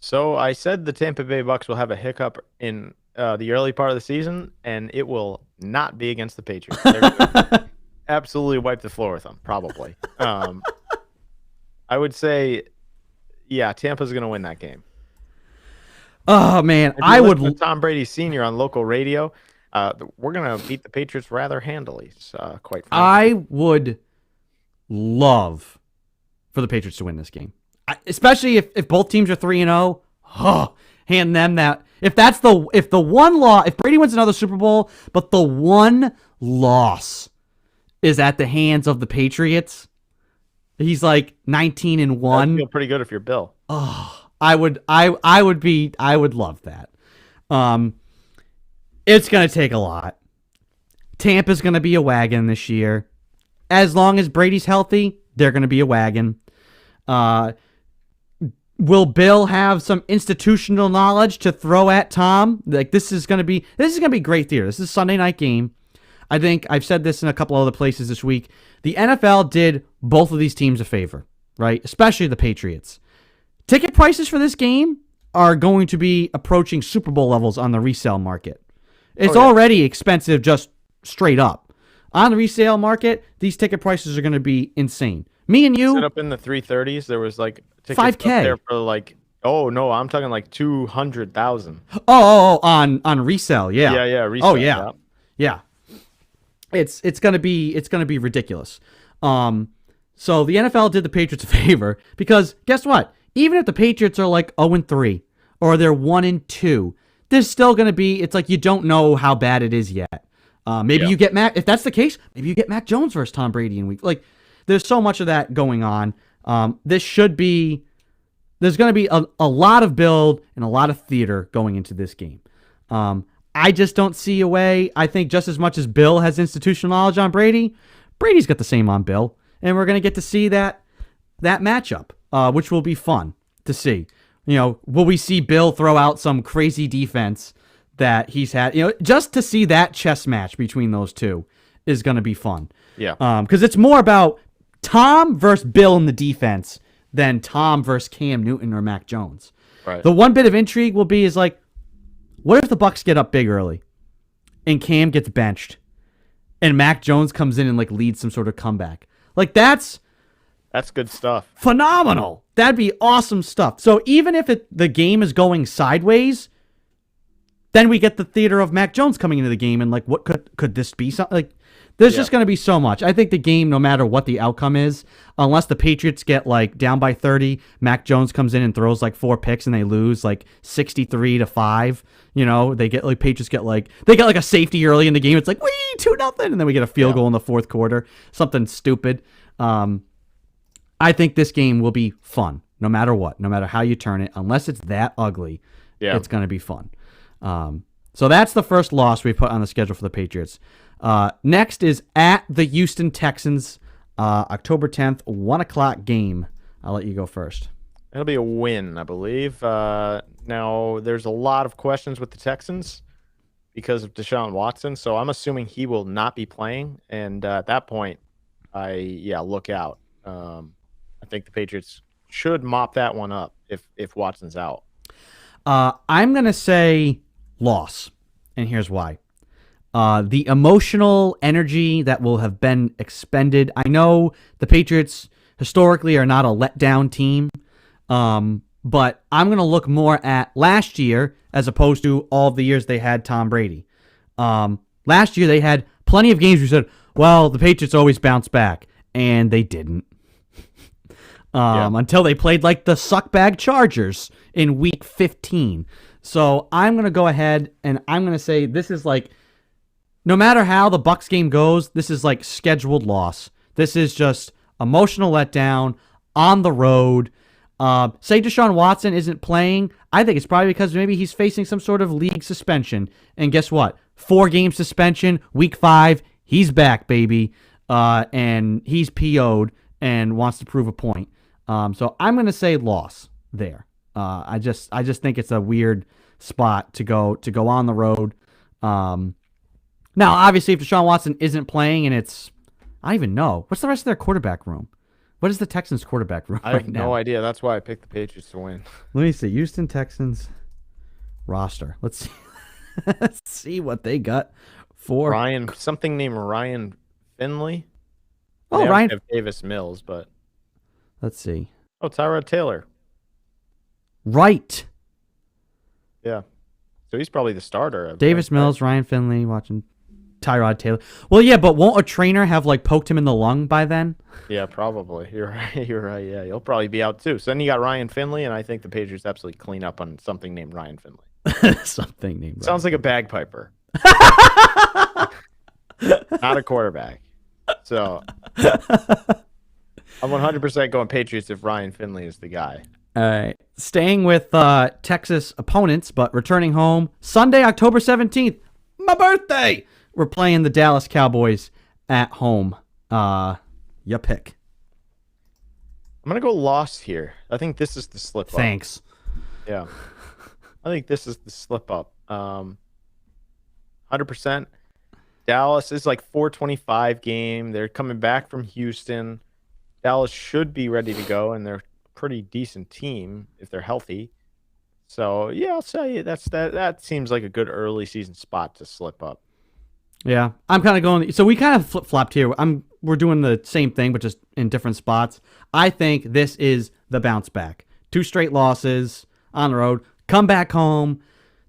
So I said the Tampa Bay Bucs will have a hiccup in the early part of the season, and it will not be against the Patriots. They're absolutely wipe the floor with them, probably. I would say, Tampa's going to win that game. Oh, man. I would. Tom Brady Sr. on local radio. We're going to beat the Patriots rather handily, quite frankly. I would love for the Patriots to win this game. Especially if both teams are 3-0. Hand them that. If the one loss, if Brady wins another Super Bowl, but the one loss is at the hands of the Patriots, he's 19-1. That'd feel pretty good if you're Bill. Oh, I would love that. It's gonna take a lot. Tampa's gonna be a wagon this year. As long as Brady's healthy, they're gonna be a wagon. Will Bill have some institutional knowledge to throw at Tom? This is gonna be great theater. This is a Sunday night game. I think I've said this in a couple other places this week. The NFL did both of these teams a favor, right? Especially the Patriots. Ticket prices for this game are going to be approaching Super Bowl levels on the resale market. It's already expensive just straight up. On the resale market, these ticket prices are going to be insane. Me and you set up in the 330s. There was tickets $5K there for oh no, I'm talking 200,000. Oh, on resale, yeah. Yeah, resale. Oh yeah. It's gonna be ridiculous. So the NFL did the Patriots a favor because guess what? even if the Patriots are like 0-3 or they're 1-2, there's still going to be, it's like you don't know how bad it is yet. Maybe you get Mac, if that's the case, maybe you get Mac Jones versus Tom Brady in week. Like, there's so much of that going on. There's going to be a lot of build and a lot of theater going into this game. I just don't see a way. I think just as much as Bill has institutional knowledge on Brady, Brady's got the same on Bill. And we're going to get to see that matchup, which will be fun to see. Will we see Bill throw out some crazy defense that he's had? Just to see that chess match between those two is going to be fun. Yeah. Because it's more about Tom versus Bill in the defense than Tom versus Cam Newton or Mac Jones. Right. The one bit of intrigue will be is like, what if the Bucs get up big early and Cam gets benched and Mac Jones comes in and like leads some sort of comeback? Like that's good stuff. Phenomenal. That'd be awesome stuff. So even if the game is going sideways, then we get the theater of Mac Jones coming into the game and like, what could this be? Something like, there's just going to be so much. I think the game, no matter what the outcome is, unless the Patriots get like down by 30, Mac Jones comes in and throws like 4 picks and they lose like 63-5. They get like Patriots get like a safety early in the game. It's like 2-0, and then we get a field goal in the fourth quarter. Something stupid. I think this game will be fun, no matter what, no matter how you turn it. Unless it's that ugly, it's going to be fun. So that's the first loss we put on the schedule for the Patriots. Next is at the Houston Texans, October 10th, 1 o'clock game. I'll let you go first. It'll be a win, I believe. Now, there's a lot of questions with the Texans because of Deshaun Watson, so I'm assuming he will not be playing. And at that point, look out. I think the Patriots should mop that one up if Watson's out. I'm going to say loss, and here's why. The emotional energy that will have been expended. I know the Patriots historically are not a letdown team, but I'm going to look more at last year as opposed to all the years they had Tom Brady. Last year they had plenty of games where you said, well, the Patriots always bounce back, and they didn't. Until they played like the suckbag Chargers in week 15. So I'm going to go ahead and I'm going to say this is like, no matter how the Bucs game goes, this is like scheduled loss. This is just emotional letdown on the road. Say Deshaun Watson isn't playing. I think it's probably because maybe he's facing some sort of league suspension. And guess what? 4-game suspension, week 5, he's back, baby. And he's PO'd and wants to prove a point. So I'm going to say loss there. I just think it's a weird spot to go on the road. Now, obviously, if Deshaun Watson isn't playing and it's, I don't even know. What's the rest of their quarterback room? What is the Texans quarterback room I have no idea. That's why I picked the Patriots to win. Let me see. Houston Texans roster. Let's see. Let's see what they got for something named Ryan Finley. Oh, they Ryan have Davis Mills, but let's see. Oh, Tyrod Taylor. Right. Yeah. So he's probably the starter. Davis Mills, Ryan Finley, watching Tyrod Taylor. Well, yeah, but won't a trainer have like poked him in the lung by then? Yeah, probably. You're right. You're right. Yeah, he'll probably be out too. So then you got Ryan Finley, and I think the Patriots absolutely clean up on something named Ryan Finley. Something named Sounds like a bagpiper. Not a quarterback. So I'm 100% going Patriots if Ryan Finley is the guy. All right. Staying with Texas opponents, but returning home Sunday, October 17th, my birthday. We're playing the Dallas Cowboys at home. You pick. I'm going to go loss here. I think this is the slip up. Thanks. Yeah. I think this is the slip up. 100%. Dallas is like 425 game. They're coming back from Houston. Dallas should be ready to go, and they're a pretty decent team if they're healthy. So, yeah, I'll say that seems like a good early season spot to slip up. Yeah, I'm kind of going. So we kind of flip-flopped here. We're doing the same thing, but just in different spots. I think this is the bounce back. 2 straight losses on the road. Come back home.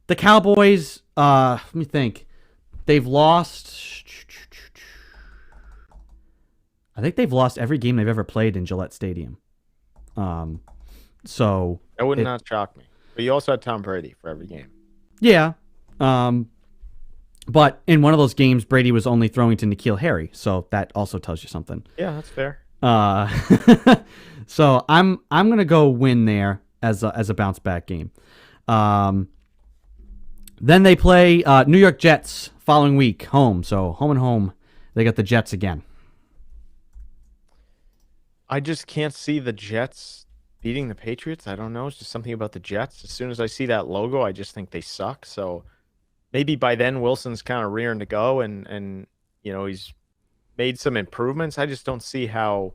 The Cowboys, let me think. They've lost. I think they've lost every game they've ever played in Gillette Stadium. So That would not shock me. But you also had Tom Brady for every game. yeah. But in one of those games, Brady was only throwing to N'Keal Harry, so that also tells you something. Yeah, that's fair. So I'm gonna go win there as a bounce back game. Then they play New York Jets following week home. So home and home, they got the Jets again. I just can't see the Jets beating the Patriots. I don't know. It's just something about the Jets. As soon as I see that logo, I just think they suck. So maybe by then Wilson's kind of rearing to go and he's made some improvements. I just don't see how.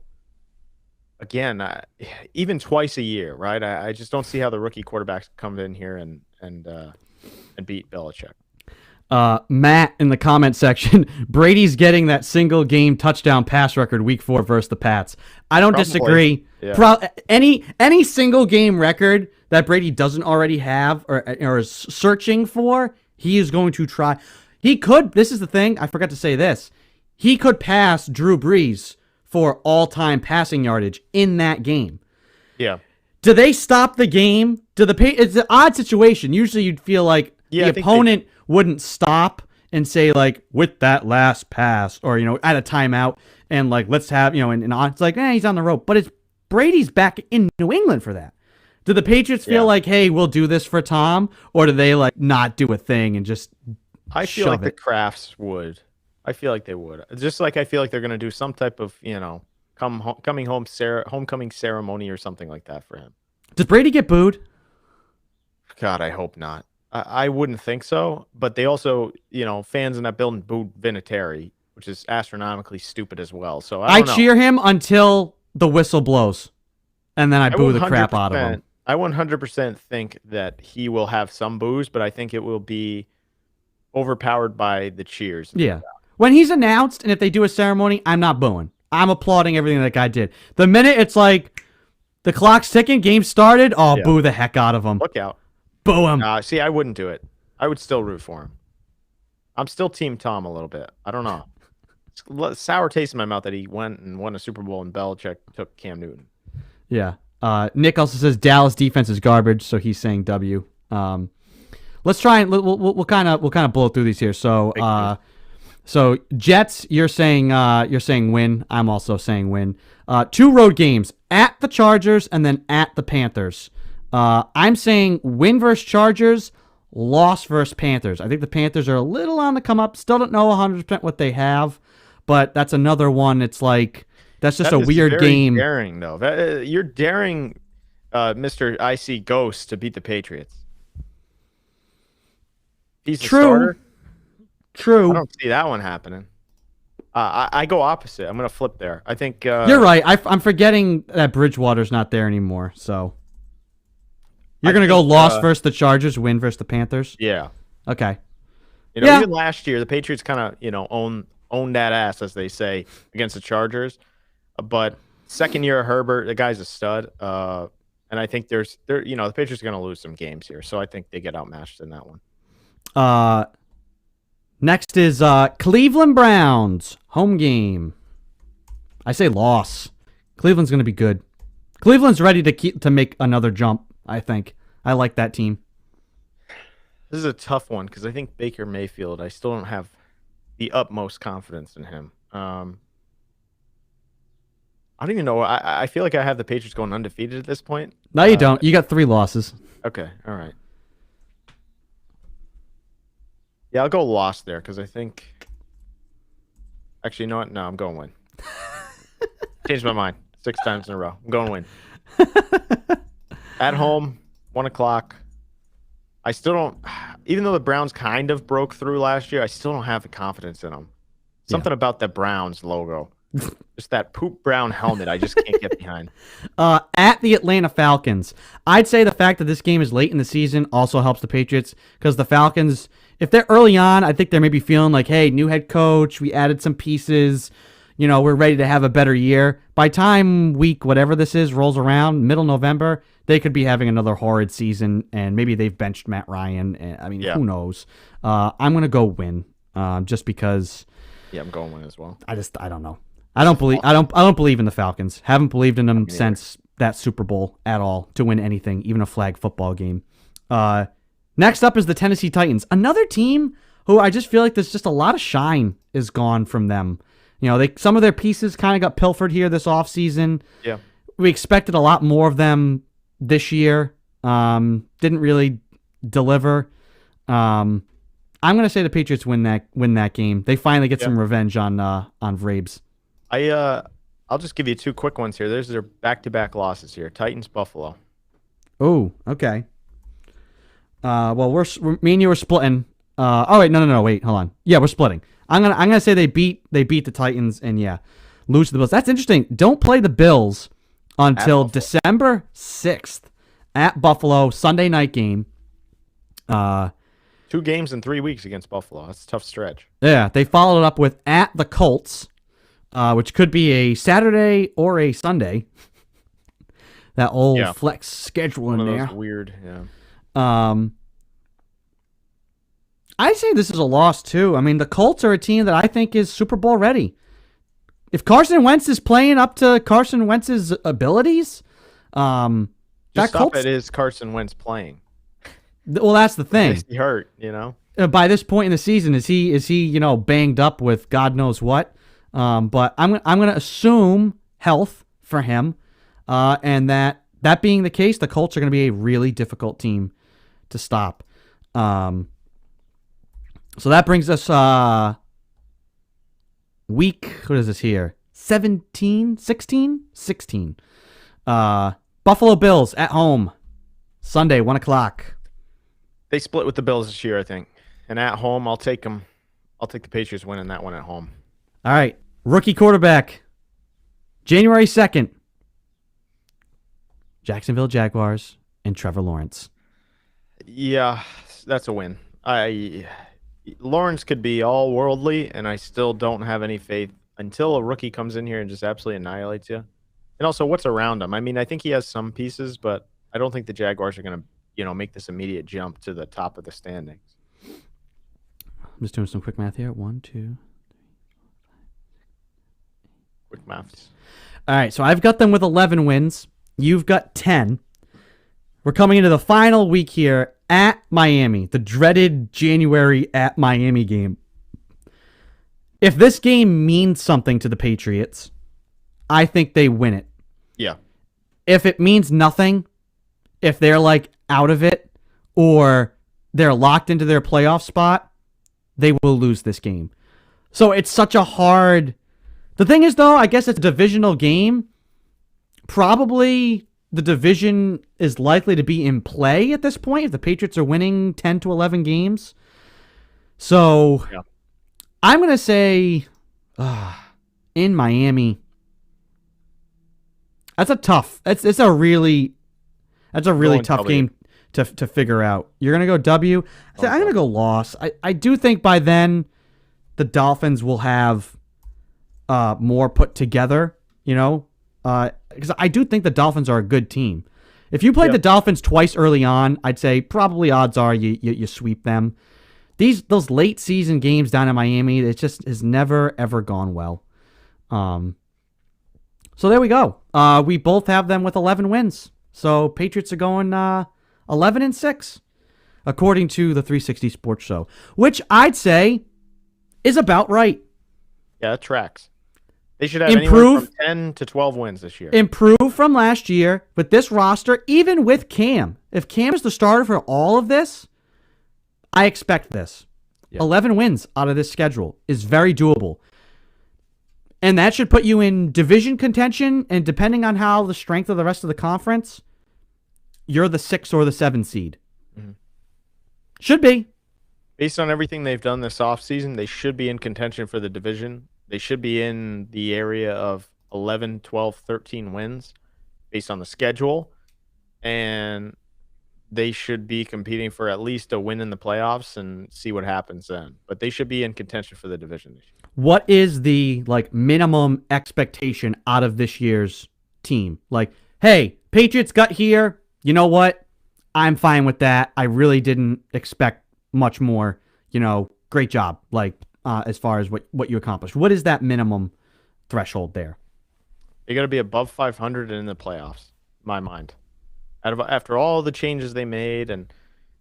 Again, even twice a year, right? I just don't see how the rookie quarterbacks come in here and beat Belichick. Matt in the comment section, Brady's getting that single game touchdown pass record week 4 versus the Pats. I don't disagree. Yeah. Any single game record that Brady doesn't already have or is searching for, he is going to try. He could. This is the thing. I forgot to say this. He could pass Drew Brees for all-time passing yardage in that game. Yeah. Do they stop the game? It's an odd situation. Usually you'd feel like the opponent wouldn't stop and say, like, with that last pass or, at a timeout and, like, let's have, and it's like, he's on the rope. But Brady's back in New England for that. Do the Patriots feel like, hey, we'll do this for Tom? Or do they, like, not do a thing and just I feel like the Crafts would. I feel like they would. Just like I feel like they're going to do some type of, homecoming ceremony or something like that for him. Does Brady get booed? God, I hope not. I wouldn't think so. But they also, fans in that building booed Vinatieri, which is astronomically stupid as well. So I cheer him until the whistle blows, and then I boo the crap out of him. I 100% think that he will have some boos, but I think it will be overpowered by the cheers. Yeah. When he's announced, and if they do a ceremony, I'm not booing. I'm applauding everything that guy did. The minute it's like the clock's ticking, game started, boo the heck out of him. Look out. Boo him. See, I wouldn't do it. I would still root for him. I'm still Team Tom a little bit. I don't know. It's sour taste in my mouth that he went and won a Super Bowl and Belichick took Cam Newton. Yeah. Nick also says Dallas defense is garbage, so he's saying W. Let's try and we'll kind of blow through these here. So So Jets, you're saying win. I'm also saying win. 2 road games at the Chargers and then at the Panthers. I'm saying win versus Chargers, loss versus Panthers. I think the Panthers are a little on the come up. Still don't know 100% what they have, but that's another one. It's like that's just a weird game. Daring though. You're daring Mr. IC Ghost to beat the Patriots. He's the starter. True. I don't see that one happening. I go opposite. I'm going to flip there. I think you're right. I'm forgetting that Bridgewater's not there anymore. So you're going to go loss versus the Chargers, win versus the Panthers. Yeah. Okay. Even last year the Patriots kind of own that ass, as they say, against the Chargers. But second year of Herbert, the guy's a stud. And I think the Patriots are going to lose some games here, so I think they get outmatched in that one. Next is Cleveland Browns home game. I say loss. Cleveland's going to be good. Cleveland's ready to make another jump, I think. I like that team. This is a tough one because I think Baker Mayfield, I still don't have the utmost confidence in him. I don't even know. I feel like I have the Patriots going undefeated at this point. No, you don't. You got 3 losses. Okay. All right. Yeah, I'll go loss there because I think. Actually, you know what? No, I'm going win. Changed my mind 6 times in a row. I'm going win. At home, 1:00. I still don't. Even though the Browns kind of broke through last year, I still don't have the confidence in them. Something about the Browns logo, just that poop brown helmet, I just can't get behind. At the Atlanta Falcons, I'd say the fact that this game is late in the season also helps the Patriots because the Falcons, if they're early on, I think they're maybe feeling like, hey, new head coach, we added some pieces, we're ready to have a better year. By time week, whatever this is, rolls around, middle November, they could be having another horrid season, and maybe they've benched Matt Ryan. Who knows? I'm going to go win just because. Yeah, I'm going win as well. I don't know. I don't believe in the Falcons. Haven't believed in them since that Super Bowl at all to win anything, even a flag football game. Next up is the Tennessee Titans, another team who I just feel like there's just a lot of shine is gone from them. Some of their pieces kind of got pilfered here this offseason. Yeah. We expected a lot more of them this year. Didn't really deliver. I'm going to say the Patriots win that game. They finally get some revenge on Vrabes. I'll just give you two quick ones here. There's their back-to-back losses here. Titans, Buffalo. Oh, okay. Well, me and you were splitting. Wait, no, wait, hold on. Yeah, we're splitting. I'm gonna say they beat the Titans and lose to the Bills. That's interesting. Don't play the Bills until December 6th at Buffalo, Sunday night game. 2 games in 3 weeks against Buffalo. That's a tough stretch. Yeah, they followed it up with at the Colts, which could be a Saturday or a Sunday. That old flex schedule in there. Weird, yeah. I'd say this is a loss, too. I mean, the Colts are a team that I think is Super Bowl ready. If Carson Wentz is playing up to Carson Wentz's abilities, is Carson Wentz playing. Well, that's the thing. Is he hurt, By this point in the season, is he banged up with God knows what? But I'm going to assume health for him, and that being the case, the Colts are going to be a really difficult team to stop. So that brings us week, what is this here? 16? Buffalo Bills at home, Sunday, 1 o'clock. They split with the Bills this year, I think. And at home, I'll take them. I'll take the Patriots winning that one at home. All right. Rookie quarterback, January 2nd. Jacksonville Jaguars and Trevor Lawrence. Yeah, that's a win. Lawrence could be all worldly, and I still don't have any faith until a rookie comes in here and just absolutely annihilates you. And also, what's around him? I mean, I think he has some pieces, but I don't think the Jaguars are going to, make this immediate jump to the top of the standings. I'm just doing some quick math here. 1, 2. Quick maths. All right, so I've got them with 11 wins. You've got 10. We're coming into the final week here at Miami, the dreaded January at Miami game. If this game means something to the Patriots, I think they win it. Yeah. If it means nothing, if they're out of it or they're locked into their playoff spot, they will lose this game. So it's such a hard... The thing is, though, I guess it's a divisional game. Probably the division is likely to be in play at this point if the Patriots are winning 10 to 11 games. So I'm going to say in Miami, it's a really tough game to figure out. You're going to go W. I'm going to go loss. I do think by then the Dolphins will have more put together, because I do think the Dolphins are a good team. If you played the Dolphins twice early on, I'd say probably odds are you sweep them. Those late season games down in Miami, it just has never ever gone well. So there we go. We both have them with 11 wins. So Patriots are going 11-6, according to the 360 Sports Show, which I'd say is about right. Yeah, it tracks. They should have anywhere from 10 to 12 wins this year. Improve from last year with this roster, even with Cam. If Cam is the starter for all of this, I expect this. Yeah. 11 wins out of this schedule is very doable. And that should put you in division contention, and depending on how the strength of the rest of the conference, you're the 6 or the 7 seed. Mm-hmm. Should be. Based on everything they've done this offseason, they should be in contention for the division. They should be in the area of 11, 12, 13 wins based on the schedule. And they should be competing for at least a win in the playoffs and see what happens then. But they should be in contention for the division this year. What is the minimum expectation out of this year's team? Hey, Patriots got here. You know what? I'm fine with that. I really didn't expect much more. Great job. As far as what you accomplished. What is that minimum threshold there? You got to be above 500 in the playoffs. my mind. After all the changes they made, and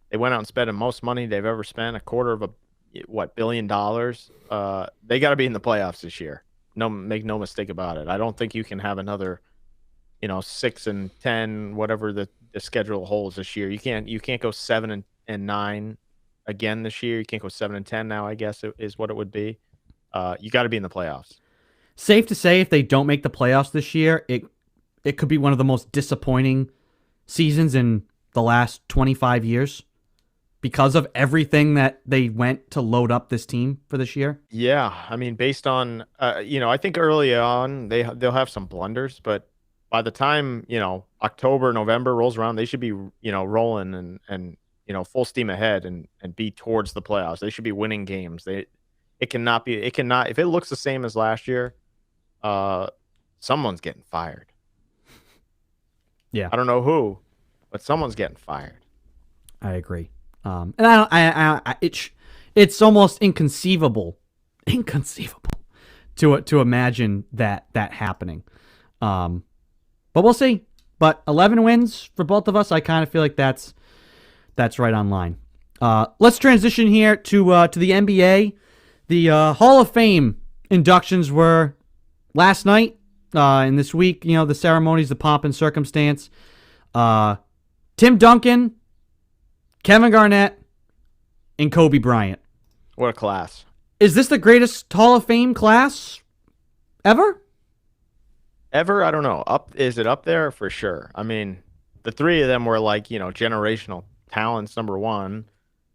they went out and spent the most money they've ever spent, $250 billion. They got to be in the playoffs this year. No, make no mistake about it. I don't think you can have another, 6-10, whatever the schedule holds this year. You can't go 7-9 again this year. You can't go 7-10 now, I guess is what it would be. You got to be in the playoffs. Safe to say, if they don't make the playoffs this year, it could be one of the most disappointing seasons in the last 25 years because of everything that they went to load up this team for this year. Yeah, I mean, based on I think early on they'll have some blunders, but by the time October, November rolls around, they should be rolling and full steam ahead and be towards the playoffs. They should be winning games. It cannot if it looks the same as last year. Someone's getting fired. Yeah, I don't know who, but someone's getting fired. I agree. And it's almost inconceivable to imagine that happening. But we'll see. But 11 wins for both of us. I kind of feel like that's right on line. Let's transition here to the NBA. The Hall of Fame inductions were last night, and this week, the ceremonies, the pomp and circumstance. Tim Duncan, Kevin Garnett, and Kobe Bryant. What a class. Is this the greatest Hall of Fame class ever? Ever? I don't know. Is it up there? For sure. I mean, the three of them were like, generational talents, number one.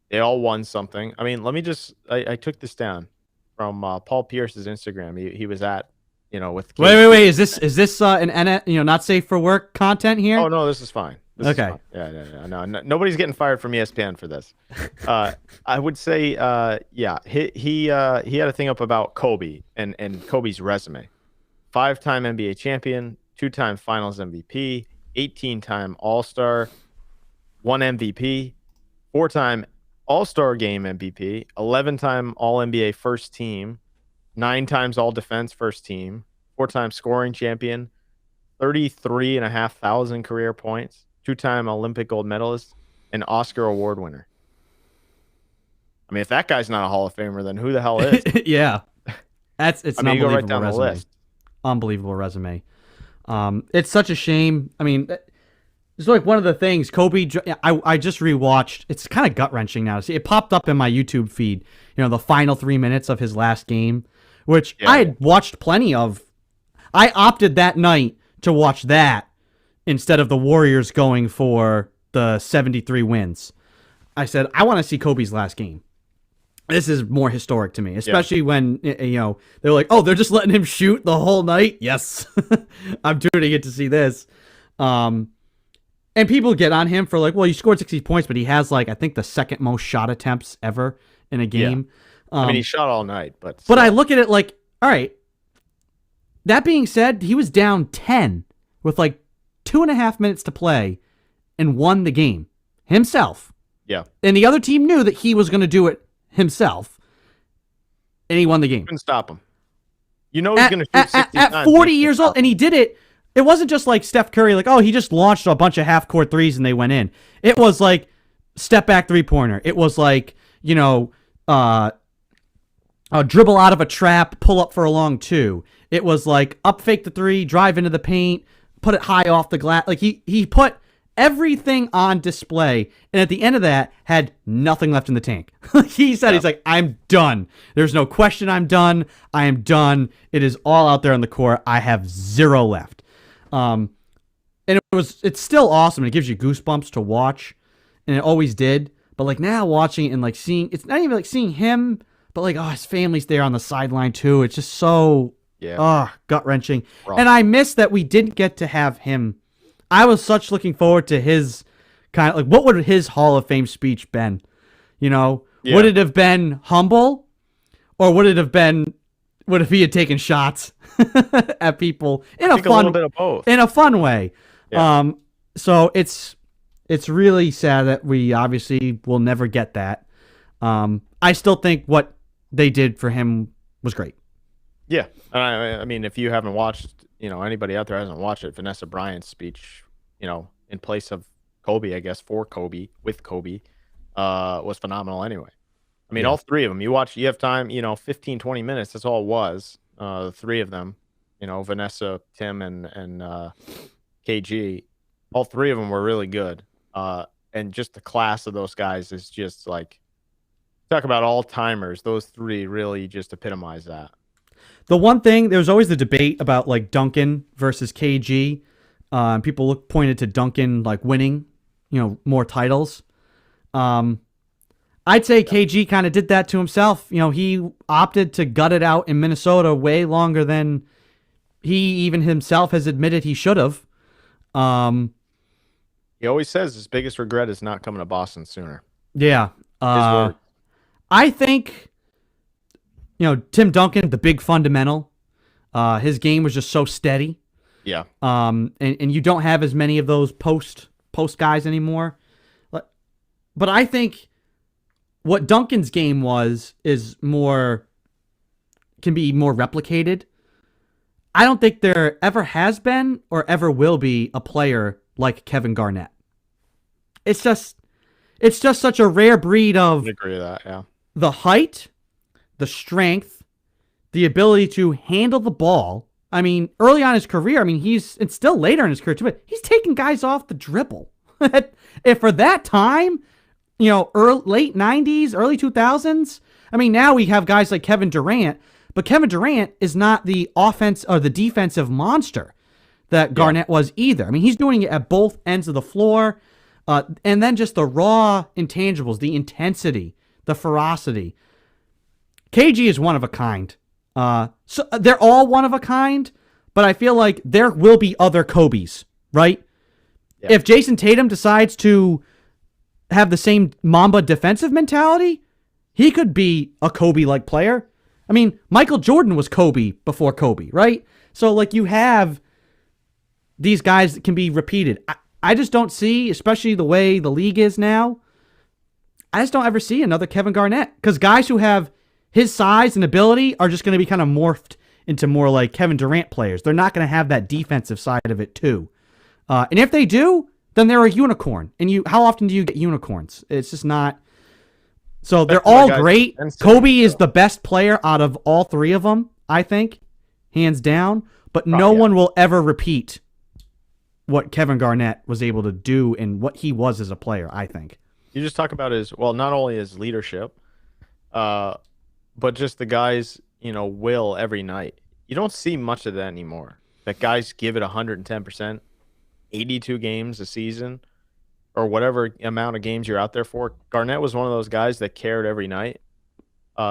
They all won something. I mean, let me just, I took this down from Paul Pierce's Instagram. He was at, with wait. Is this an not safe for work content here? Oh no, this is fine. Okay. Yeah. No, nobody's getting fired from ESPN for this. I would say, he had a thing up about Kobe and Kobe's resume. 5-time NBA champion, 2-time Finals MVP, 18-time All-Star, 1 MVP, 4-time All-Star Game MVP, 11-time All-NBA First Team, 9 times All-Defense First Team, 4-time scoring champion, 33,500 career points, 2-time Olympic gold medalist, and Oscar award winner. I mean, if that guy's not a Hall of Famer, then who the hell is? Yeah, it's an you go unbelievable right down resume. the list. Unbelievable resume. It's such a shame. I mean, it's like one of the things Kobe. I just rewatched. It's kind of gut wrenching now to see. It popped up in my YouTube feed. The final 3 minutes of his last game, which I had watched plenty of. I opted that night to watch that instead of the Warriors going for the 73 wins. I said I want to see Kobe's last game. This is more historic to me, especially when they're like, "Oh, they're just letting him shoot the whole night." Yes, I'm tuning in to see this. And people get on him for like, "Well, he scored 60 points, but he has I think the second most shot attempts ever in a game." Yeah. I mean, he shot all night, but I look at it like, all right. That being said, he was down 10 with 2.5 minutes to play, and won the game himself. Yeah, and the other team knew that he was going to do it himself, and he won the game. Couldn't stop him. He's going to shoot 60 at times. 40 years old, and he did it. It wasn't just like Steph Curry, he just launched a bunch of half-court threes and they went in. It was like step-back three-pointer. It was like, a dribble out of a trap, pull up for a long two. It was like up fake the three, drive into the paint, put it high off the glass. He put everything on display, and at the end of that, had nothing left in the tank. He said, He's like, I'm done. There's no question I'm done. I am done. It is all out there on the court. I have 0 left. And it's still awesome. It gives you goosebumps to watch, and it always did. But now watching it and seeing, it's not even seeing him, but his family's there on the sideline too. It's just so gut wrenching. And I miss that we didn't get to have him. I was such looking forward to his kind of what would his Hall of Fame speech been? Would it have been humble, or would if he had taken shots at people in a little bit of both, in a fun way? Yeah. So it's really sad that we obviously will never get that. I still think what they did for him was great. Yeah, I mean, if you haven't watched, anybody out there hasn't watched it, Vanessa Bryant's speech in place of Kobe, I guess, for Kobe, with Kobe, was phenomenal anyway. I mean, all three of them, you have time, 15, 20 minutes. That's all it was. The three of them, Vanessa, Tim, and KG, all three of them were really good. And just the class of those guys is just like, talk about all timers. Those three really just epitomize that. The one thing, there was always the debate about like Duncan versus KG. People pointed to Duncan like winning, more titles. I'd say KG kind of did that to himself. He opted to gut it out in Minnesota way longer than he even himself has admitted he should have. He always says his biggest regret is not coming to Boston sooner. Yeah. I think, Tim Duncan, the big fundamental, his game was just so steady. Yeah. And you don't have as many of those post guys anymore. But I think what Duncan's game can be more replicated. I don't think there ever has been or ever will be a player like Kevin Garnett. It's just such a rare breed of I agree with that, yeah. The height, the strength, the ability to handle the ball. I mean, early on in his career, it's still later in his career too, but he's taking guys off the dribble. If for that time, late 90s, early 2000s, now we have guys like Kevin Durant, but Kevin Durant is not the offense or the defensive monster that Garnett was either. He's doing it at both ends of the floor, and then just the raw intangibles, the intensity, the ferocity. KG is one of a kind. So they're all one of a kind, but I feel like there will be other Kobes, right? Yeah. If Jason Tatum decides to have the same Mamba defensive mentality, he could be a Kobe-like player. Michael Jordan was Kobe before Kobe, right? So, you have these guys that can be repeated. I just don't see, especially the way the league is now, I just don't ever see another Kevin Garnett. Because guys who have his size and ability are just going to be kind of morphed into more like Kevin Durant players. They're not going to have that defensive side of it, too. And if they do, then they're a unicorn. And how often do you get unicorns? It's just not. So they're all great. Kobe is the best player out of all three of them, I think, hands down. But no one will ever repeat what Kevin Garnett was able to do and what he was as a player, I think. You just talk about not only his leadership, but just the guys, will every night. You don't see much of that anymore. That guys give it 110%, 82 games a season, or whatever amount of games you're out there for. Garnett was one of those guys that cared every night.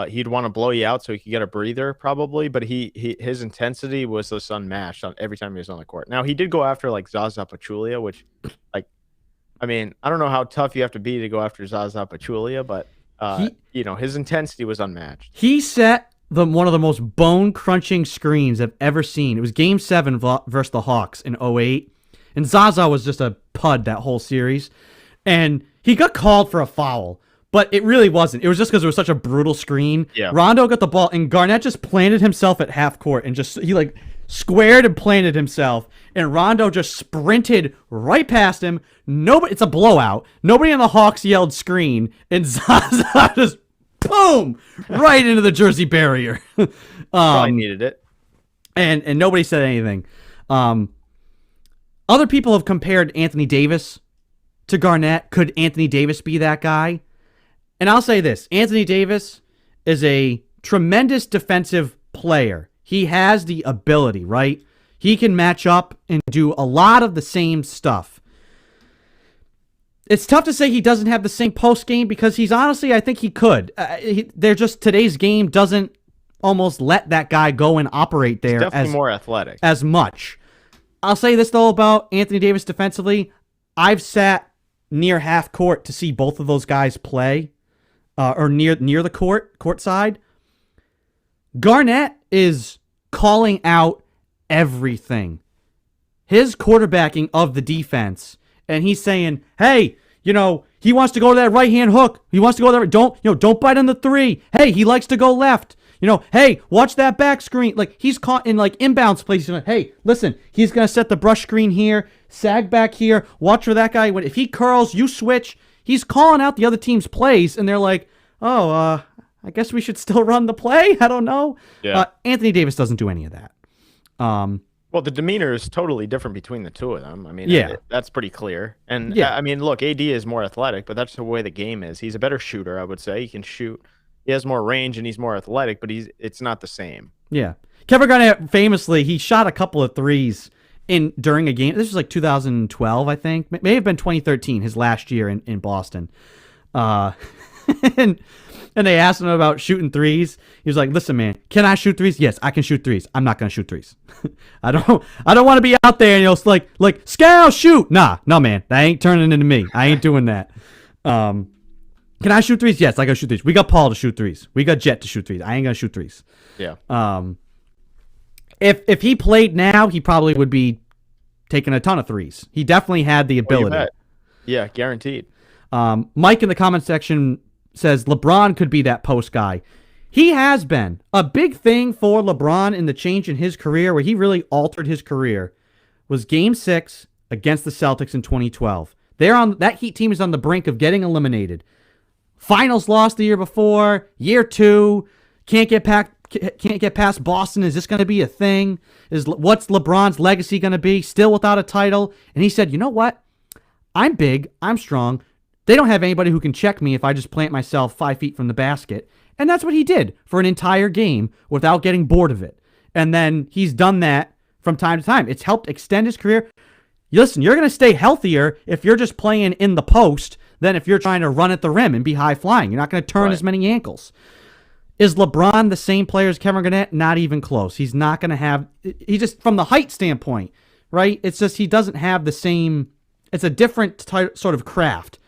He'd want to blow you out so he could get a breather, probably, but his intensity was just unmatched on every time he was on the court. Now, he did go after Zaza Pachulia, which, I don't know how tough you have to be to go after Zaza Pachulia, but his intensity was unmatched. He set one of the most bone-crunching screens I've ever seen. It was Game 7 versus the Hawks in 2008. And Zaza was just a pud that whole series. And he got called for a foul, but it really wasn't. It was just because it was such a brutal screen. Yeah. Rondo got the ball, and Garnett just planted himself at half court and he squared and planted himself. And Rondo just sprinted right past him. It's a blowout. Nobody on the Hawks yelled screen, and Zaza just boom right into the Jersey barrier. Probably needed it. And nobody said anything. Other people have compared Anthony Davis to Garnett. Could Anthony Davis be that guy? And I'll say this. Anthony Davis is a tremendous defensive player. He has the ability, right? He can match up and do a lot of the same stuff. It's tough to say he doesn't have the same post game because I think he could. Today's game doesn't almost let that guy go and operate there. He's definitely more athletic. As much. I'll say this, though, about Anthony Davis defensively. I've sat near half court to see both of those guys play, or near the court side. Garnett is calling out everything. His quarterbacking of the defense, and he's saying, hey, he wants to go to that right-hand hook. He wants to go there. Don't bite on the three. Hey, he likes to go left. hey, watch that back screen. Like, he's caught in, like, inbounds plays. He's like, hey, listen, he's going to set the brush screen here, sag back here, watch for that guy. If he curls, you switch. He's calling out the other team's plays, and they're like, I guess we should still run the play? I don't know. Yeah. Anthony Davis doesn't do any of that. Well, the demeanor is totally different between the two of them. I mean, Yeah. that's pretty clear. And, Yeah. I mean, look, AD is more athletic, but that's the way the game is. He's a better shooter, I would say. He can shoot. He has more range, and he's more athletic, but it's not the same. Yeah. Kevin Garnett, famously, he shot a couple of threes during a game. This was like 2012, I think. May have been 2013, his last year in Boston. And they asked him about shooting threes. He was like, "Listen, man, can I shoot threes? Yes, I can shoot threes. I'm not gonna shoot threes. I don't want to be out there and it's like Scal, shoot. No, man, that ain't turning into me. I ain't doing that. Can I shoot threes? Yes, I can shoot threes. We got Paul to shoot threes. We got Jet to shoot threes. I ain't gonna shoot threes. Yeah. If he played now, he probably would be taking a ton of threes. He definitely had the ability. Yeah, guaranteed. Mike in the comment section says LeBron could be that post guy. He has been. A big thing for LeBron in the change in his career, where he really altered his career, was Game 6 against the Celtics in 2012. That Heat team is on the brink of getting eliminated. Finals lost the year before. Year 2, can't get past Boston. Is this going to be a thing? What's LeBron's legacy going to be? Still without a title. And he said, you know what? I'm big. I'm strong. They don't have anybody who can check me if I just plant myself 5 feet from the basket. And that's what he did for an entire game without getting bored of it. And then he's done that from time to time. It's helped extend his career. Listen, you're going to stay healthier if you're just playing in the post than if you're trying to run at the rim and be high flying. You're not going to turn as many ankles. Is LeBron the same player as Kevin Garnett? Not even close. He's not going to have... He just, from the height standpoint, right? It's just he doesn't have the same... It's a different sort of craft.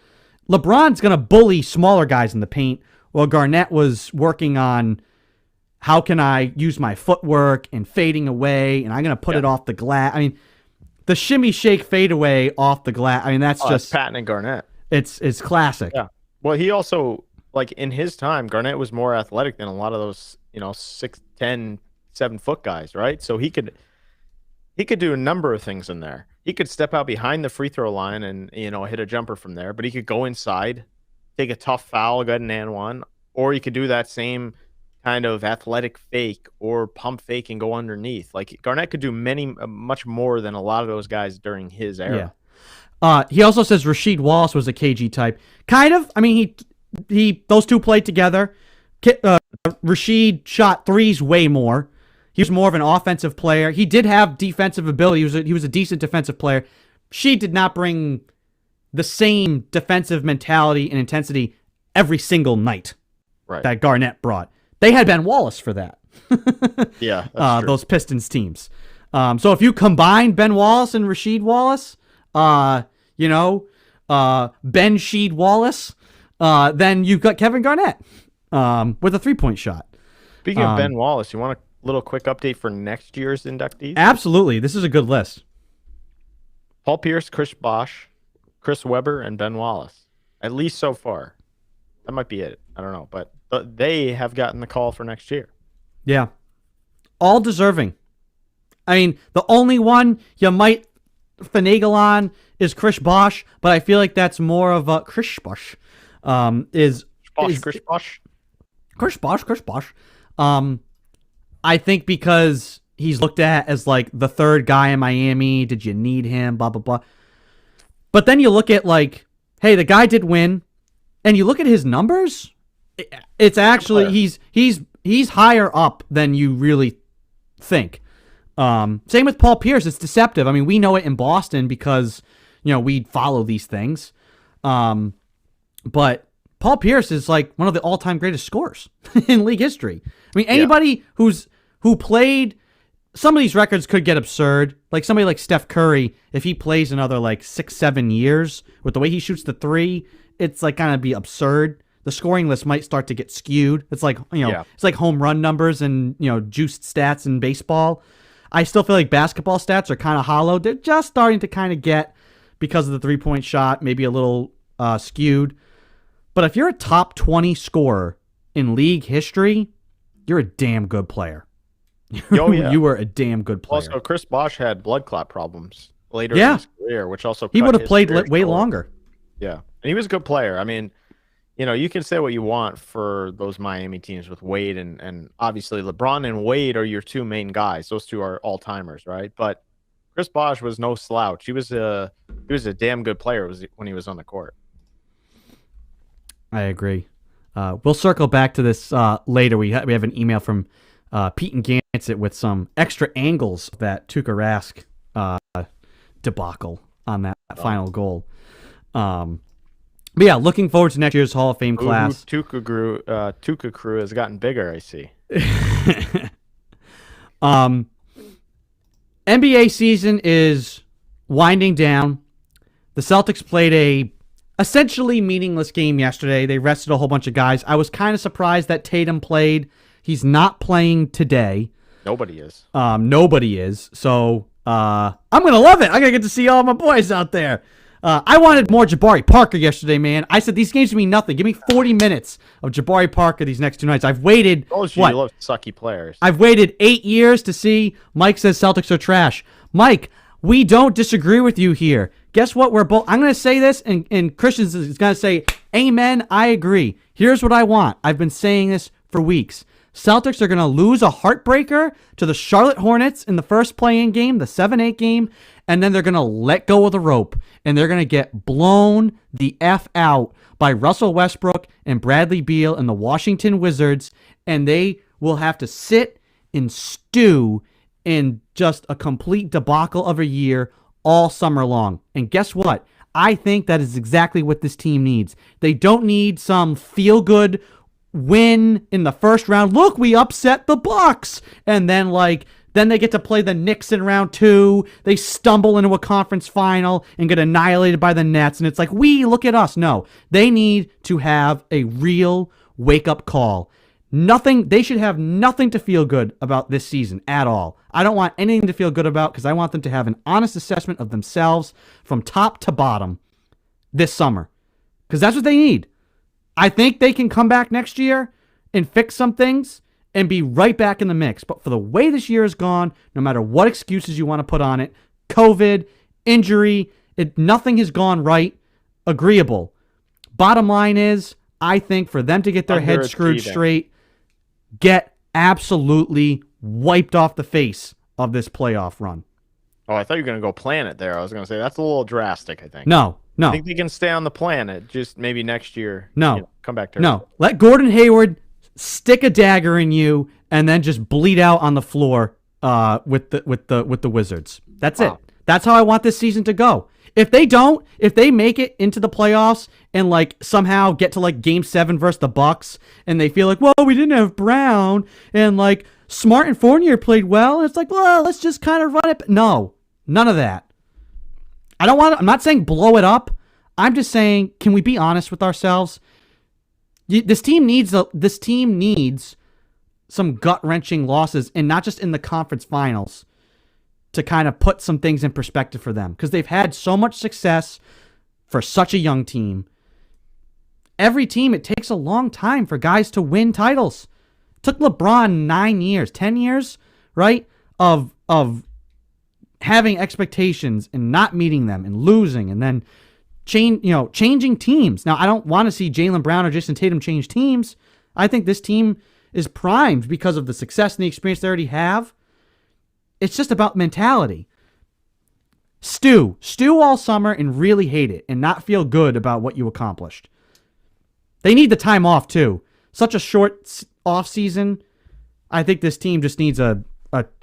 LeBron's going to bully smaller guys in the paint, while Garnett was working on how can I use my footwork and fading away, and I'm going to put it off the glass. I mean, the shimmy shake fadeaway off the glass. I mean, that's just Patton and Garnett. It's classic. Yeah. Well, he also, like, in his time, Garnett was more athletic than a lot of those, 6'10", 7-foot guys, right? So he could do a number of things in there. He could step out behind the free throw line and, hit a jumper from there, but he could go inside, take a tough foul, go ahead and and one, or he could do that same kind of athletic fake or pump fake and go underneath. Like, Garnett could do much more than a lot of those guys during his era. Yeah. He also says Rasheed Wallace was a KG type. Kind of. I mean, those two played together. Rasheed shot threes way more. He was more of an offensive player. He did have defensive ability. He was a decent defensive player. She did not bring the same defensive mentality and intensity every single night that Garnett brought. They had Ben Wallace for that. Yeah, that's true. Those Pistons teams. So if you combine Ben Wallace and Rasheed Wallace, Ben Sheed Wallace, then you've got Kevin Garnett with a 3-point shot. Speaking of Ben Wallace, you want a little quick update for next year's inductees? Absolutely. This is a good list. Paul Pierce, Chris Bosh, Chris Webber, and Ben Wallace. At least so far. That might be it. I don't know. But they have gotten the call for next year. Yeah. All deserving. I mean, the only one you might finagle on is Chris Bosh, but I feel like that's more of a Chris Bosh. Chris Bosh. I think because he's looked at as like the third guy in Miami. Did you need him? Blah, blah, blah. But then you look at like, hey, the guy did win. And you look at his numbers. It's actually, he's higher up than you really think. Same with Paul Pierce. It's deceptive. I mean, we know it in Boston because, we follow these things. But Paul Pierce is like one of the all-time greatest scorers in league history. I mean, anybody who played, some of these records could get absurd. Like somebody like Steph Curry, if he plays another like 6-7 years with the way he shoots the three, it's like kind of be absurd. The scoring list might start to get skewed. It's like, it's like home run numbers and, juiced stats in baseball. I still feel like basketball stats are kind of hollow. They're just starting to kind of get, because of the 3-point shot, maybe a little skewed. But if you're a top 20 scorer in league history, You're a damn good player. Oh yeah. You were a damn good player. Also, Chris Bosh had blood clot problems later in Yeah. his career, which also He cut would have his played career way short. longer. Yeah, and he was a good player. I mean, you can say what you want for those Miami teams with Wade and obviously LeBron and Wade are your two main guys. Those two are all timers, right? But Chris Bosh was no slouch. He was a damn good player when he was on the court. I agree. We'll circle back to this later. We have an email from Pete and Gansett with some extra angles of that Tuukka Rask debacle on that final goal. But yeah, looking forward to next year's Hall of Fame class. Tuukka crew has gotten bigger, I see. NBA season is winding down. The Celtics played a essentially meaningless game yesterday. They rested a whole bunch of guys. I was kind of surprised that Tatum played. He's not playing today. Nobody is. Nobody is. So I'm going to love it. I'm going to get to see all my boys out there. I wanted more Jabari Parker yesterday, man. I said these games mean nothing. Give me 40 minutes of Jabari Parker these next 2 nights. I've waited. You love sucky players. I've waited 8 years to see. Mike says Celtics are trash. Mike, we don't disagree with you here. Guess what? We're both. I'm going to say this, and Christian is going to say, "Amen. I agree." Here's what I want. I've been saying this for weeks. Celtics are going to lose a heartbreaker to the Charlotte Hornets in the first play-in game, the 7-8 game, and then they're going to let go of the rope, and they're going to get blown the F out by Russell Westbrook and Bradley Beal and the Washington Wizards, and they will have to sit and stew in just a complete debacle of a year all summer long. And guess what? I think that is exactly what this team needs. They don't need some feel-good win in the first round. Look, we upset the Bucks. And then they get to play the Knicks in round 2. They stumble into a conference final and get annihilated by the Nets. And it's like, look at us. No, they need to have a real wake-up call. They should have nothing to feel good about this season at all. I don't want anything to feel good about because I want them to have an honest assessment of themselves from top to bottom this summer. Because that's what they need. I think they can come back next year and fix some things and be right back in the mix. But for the way this year has gone, no matter what excuses you want to put on it, COVID, injury, nothing has gone right. Agreeable. Bottom line is, I think for them to get their head screwed straight, get absolutely wiped off the face of this playoff run. Oh, I thought you were going to go planet there. I was going to say that's a little drastic, I think. No. I think they can stay on the planet. Just maybe next year. Come back to Earth. No. Let Gordon Hayward stick a dagger in you and then just bleed out on the floor with the Wizards. That's it. That's how I want this season to go. If they make it into the playoffs and somehow get to game 7 versus the Bucks and they feel well, we didn't have Brown and Smart and Fournier played well, and it's well, let's just kind of run it. No, none of that. I'm not saying blow it up. I'm just saying, can we be honest with ourselves? This team needs some gut-wrenching losses, and not just in the conference finals, to kind of put some things in perspective for them. Because they've had so much success for such a young team. Every team, it takes a long time for guys to win titles. It took LeBron 9 years, 10 years, right, of having expectations and not meeting them and losing and then changing teams. Now, I don't want to see Jaylen Brown or Jason Tatum change teams. I think this team is primed because of the success and the experience they already have. It's just about mentality. Stew all summer and really hate it and not feel good about what you accomplished. They need the time off too. Such a short off season. I think this team just needs it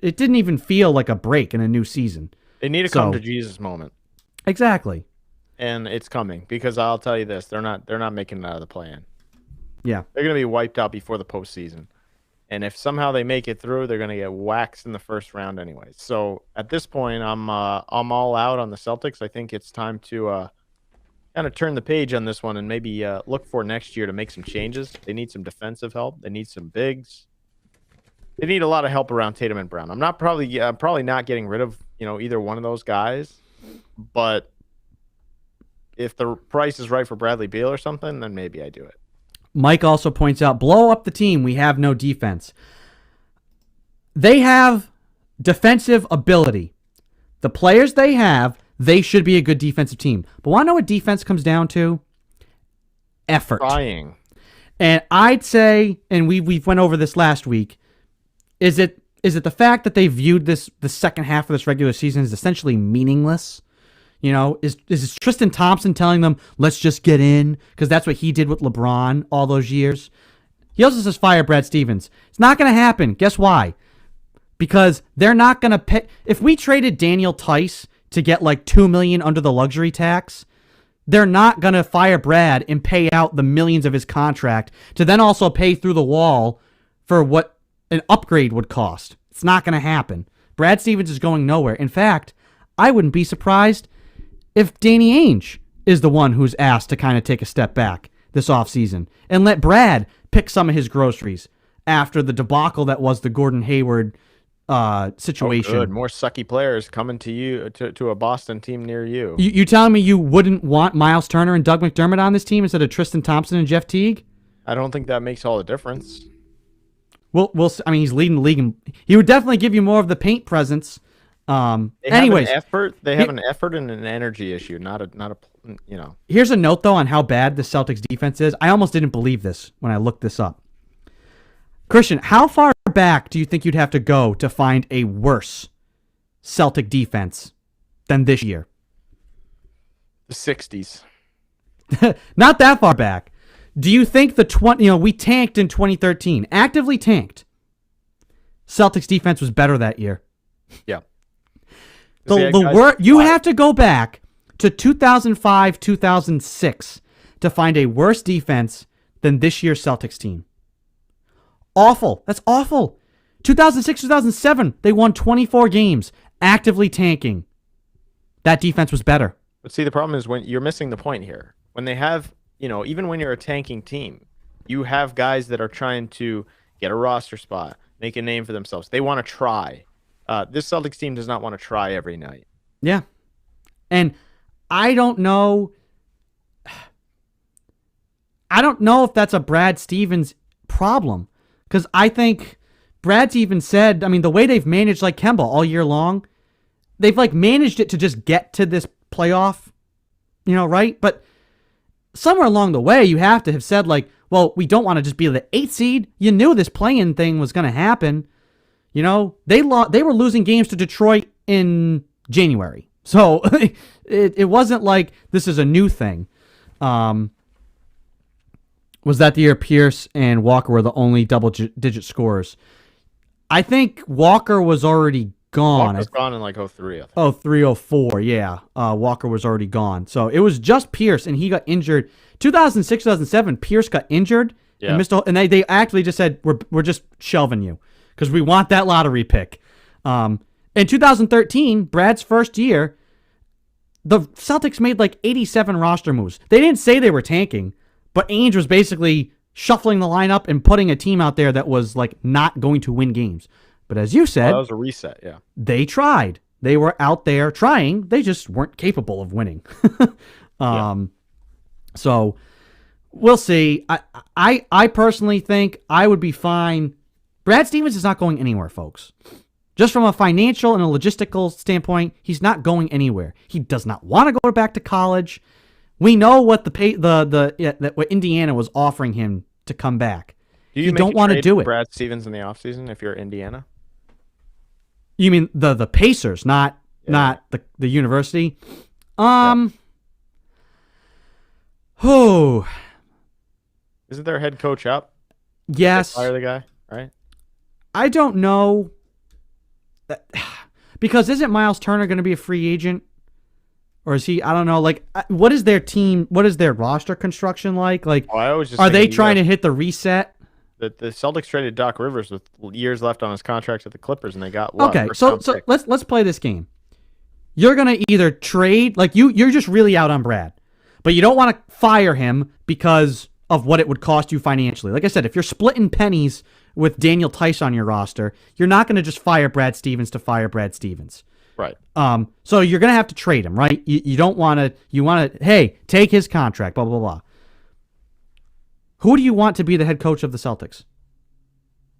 didn't even feel like a break in a new season. They need a come to Jesus moment. Exactly. And it's coming because I'll tell you this, they're not making it out of the play-in. Yeah. They're going to be wiped out before the postseason. And if somehow they make it through, they're going to get waxed in the first round anyways. So at this point, I'm all out on the Celtics. I think it's time to kind of turn the page on this one and maybe look for next year to make some changes. They need some defensive help. They need some bigs. They need a lot of help around Tatum and Brown. I'm probably not getting rid of either one of those guys, but if the price is right for Bradley Beal or something, then maybe I do it. Mike also points out, blow up the team. We have no defense. They have defensive ability. The players they have, they should be a good defensive team. But want to know what defense comes down to? Effort. Trying. And I'd say, and we went over this last week, is it the fact that they viewed the second half of this regular season as essentially meaningless? You know, is it Tristan Thompson telling them, let's just get in? Because that's what he did with LeBron all those years. He also says fire Brad Stevens. It's not going to happen. Guess why? Because they're not going to pay. If we traded Daniel Tice to get like $2 million under the luxury tax, they're not going to fire Brad and pay out the millions of his contract to then also pay through the wall for what an upgrade would cost. It's not going to happen. Brad Stevens is going nowhere. In fact, I wouldn't be surprised if Danny Ainge is the one who's asked to kind of take a step back this offseason and let Brad pick some of his groceries after the debacle that was the Gordon Hayward situation. Oh, good. More sucky players coming to you, to a Boston team near you. You telling me you wouldn't want Miles Turner and Doug McDermott on this team instead of Tristan Thompson and Jeff Teague? I don't think that makes all the difference. Well, I mean, he's leading the league, and he would definitely give you more of the paint presence. Anyways, they have an effort and an energy issue, not a. Here's a note though on how bad the Celtics defense is. I almost didn't believe this when I looked this up. Christian, how far back do you think you'd have to go to find a worse Celtic defense than this year? The 60s. Not that far back. Do you think we tanked in 2013, actively tanked? Celtics defense was better that year. Yeah. You have to go back to 2005, 2006 to find a worse defense than this year's Celtics team. Awful. That's awful. 2006, 2007, they won 24 games, actively tanking. That defense was better. But see, the problem is when you're missing the point here. When they have, even when you're a tanking team, you have guys that are trying to get a roster spot, make a name for themselves. They want to try. This Celtics team does not want to try every night. Yeah. And I don't know if that's a Brad Stevens problem. Because I think Brad's even said, I mean, the way they've managed like Kemba all year long, they've like managed it to just get to this playoff, right? But somewhere along the way, you have to have said like, well, we don't want to just be the 8th seed. You knew this play-in thing was going to happen. They were losing games to Detroit in January. So it wasn't like this is a new thing. Was that the year Pierce and Walker were the only double-digit scorers? I think Walker was already gone. Walker was gone in like 03. 03, 04, yeah. Walker was already gone. So it was just Pierce, and he got injured. 2006, 2007, Pierce got injured, and they actually just said, we're just shelving you because we want that lottery pick. In 2013, Brad's first year, the Celtics made like 87 roster moves. They didn't say they were tanking, but Ainge was basically shuffling the lineup and putting a team out there that was like not going to win games. But as you said, that was a reset, yeah. They tried. They were out there trying. They just weren't capable of winning. So we'll see. I personally think I would be fine. Brad Stevens is not going anywhere, folks. Just from a financial and a logistical standpoint, he's not going anywhere. He does not want to go back to college. We know what what Indiana was offering him to come back. You don't want to do it. Brad Stevens in the offseason if you're Indiana? You mean the Pacers, not the university? Who? Isn't their head coach up? Yes. They fire the guy, right? I don't know. Because isn't Miles Turner going to be a free agent? Or is he? I don't know. Like, what is their team? What is their roster construction like? Like, are they trying to hit the reset? The Celtics traded Doc Rivers with years left on his contract at the Clippers, and they got what? Okay, so let's play this game. You're gonna either trade, like you're just really out on Brad, but you don't want to fire him because of what it would cost you financially. Like I said, if you're splitting pennies with Daniel Tice on your roster, you're not gonna just fire Brad Stevens to fire Brad Stevens. Right. So you're gonna have to trade him, right? You don't want to. You want to. Hey, take his contract. Blah blah blah. Who do you want to be the head coach of the Celtics?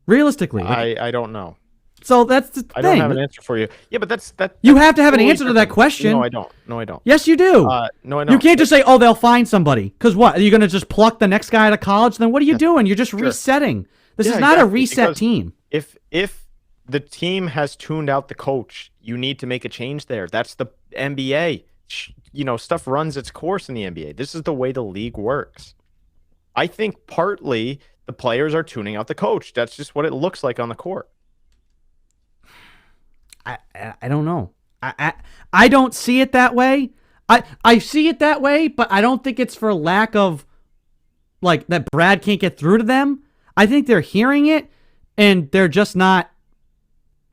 Realistically. I don't know. So that's the thing. I don't have an answer for you. Yeah, but that's you have to have an answer to that question. No, I don't. No, I don't. Yes, you do. No, I don't. You can't just say, "Oh, they'll find somebody." Because what? Are you going to just pluck the next guy out of college? Then what are you doing? You're just resetting. This is not a reset team. If the team has tuned out the coach, you need to make a change there. That's the NBA. Stuff runs its course in the NBA. This is the way the league works. I think partly the players are tuning out the coach. That's just what it looks like on the court. I don't know. I don't see it that way. I see it that way, but I don't think it's for lack of that Brad can't get through to them. I think they're hearing it and they're just not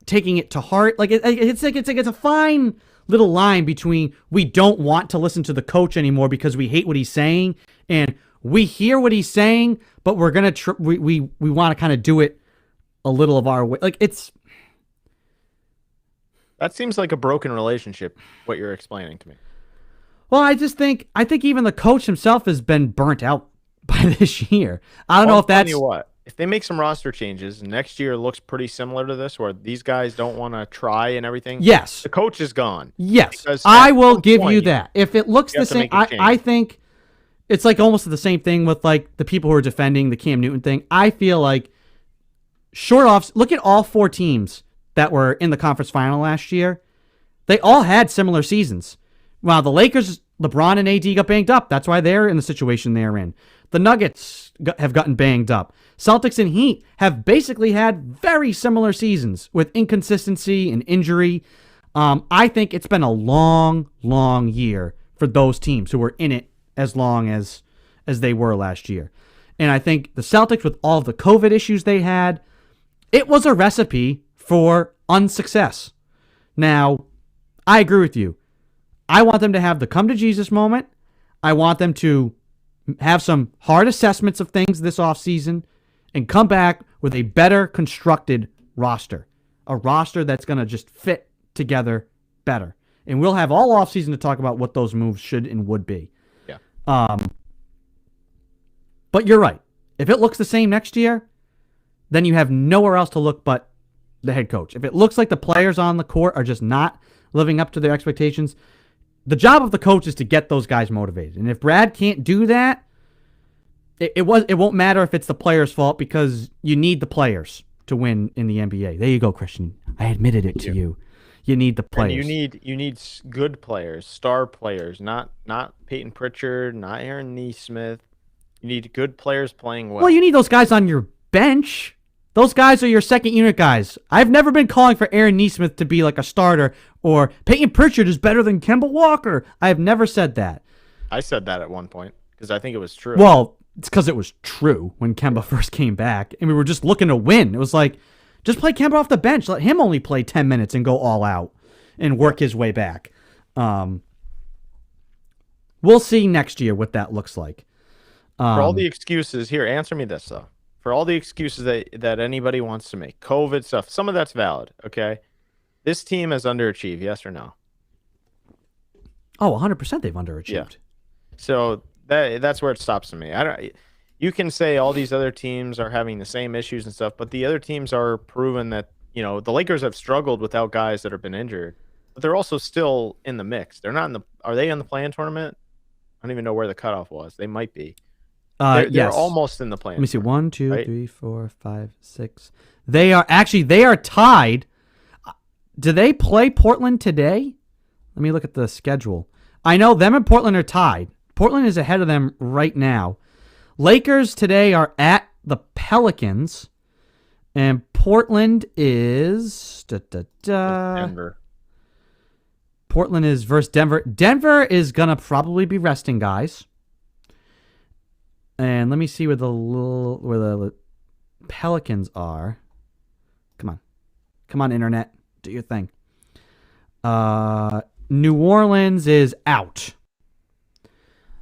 taking it to heart. It's a fine little line between we don't want to listen to the coach anymore because we hate what he's saying, and we hear what he's saying, but we're gonna we want to kind of do it a little of our way. That seems like a broken relationship, what you're explaining to me. Well, I think even the coach himself has been burnt out by this year. I don't know if that's... Tell you what, if they make some roster changes, next year looks pretty similar to this, where these guys don't want to try and everything. Yes. The coach is gone. Yes, I will give you that. If it looks the same, I think it's almost the same thing with the people who are defending the Cam Newton thing. I feel like short offs, look at all 4 teams that were in the conference final last year. They all had similar seasons. Well, the Lakers, LeBron and AD got banged up. That's why they're in the situation they're in. The Nuggets have gotten banged up. Celtics and Heat have basically had very similar seasons with inconsistency and injury. I think it's been a long, long year for those teams who were in it as long as they were last year. And I think the Celtics, with all of the COVID issues they had, it was a recipe for unsuccess. Now, I agree with you. I want them to have the come to Jesus moment. I want them to have some hard assessments of things this offseason and come back with a better constructed roster. A roster that's going to just fit together better. And we'll have all offseason to talk about what those moves should and would be. Yeah. But you're right. If it looks the same next year, then you have nowhere else to look but the head coach. If it looks like the players on the court are just not living up to their expectations, the job of the coach is to get those guys motivated. And if Brad can't do that, it won't matter if it's the players' fault, because you need the players to win in the NBA. There you go, Christian. I admitted it to you. You need the players. And you need good players, star players, not Peyton Pritchard, not Aaron Nesmith. You need good players playing well. Well, you need those guys on your bench. Those guys are your second unit guys. I've never been calling for Aaron Nesmith to be a starter, or Peyton Pritchard is better than Kemba Walker. I have never said that. I said that at one point because I think it was true. Well, it's because it was true when Kemba first came back, and we were just looking to win. It was just play Kemba off the bench. Let him only play 10 minutes and go all out and work his way back. We'll see next year what that looks like. For all the excuses here, answer me this, though. For all the excuses that anybody wants to make, COVID stuff, some of that's valid, okay? This team has underachieved, yes or no? Oh, 100% they've underachieved. Yeah. So that's where it stops to me. You can say all these other teams are having the same issues and stuff, but the other teams are proven that, the Lakers have struggled without guys that have been injured, but they're also still in the mix. They're not are they in the play-in tournament? I don't even know where the cutoff was. They might be. They're yes. almost in the play-in. Let me see. tournament, 1, 2, right? 3, 4, 5, 6. They are tied. Do they play Portland today? Let me look at the schedule. I know them and Portland are tied. Portland is ahead of them right now. Lakers today are at the Pelicans, and Portland is Denver. Portland is versus Denver. Denver is gonna probably be resting guys. And let me see where the Pelicans are. Come on, internet, do your thing. New Orleans is out.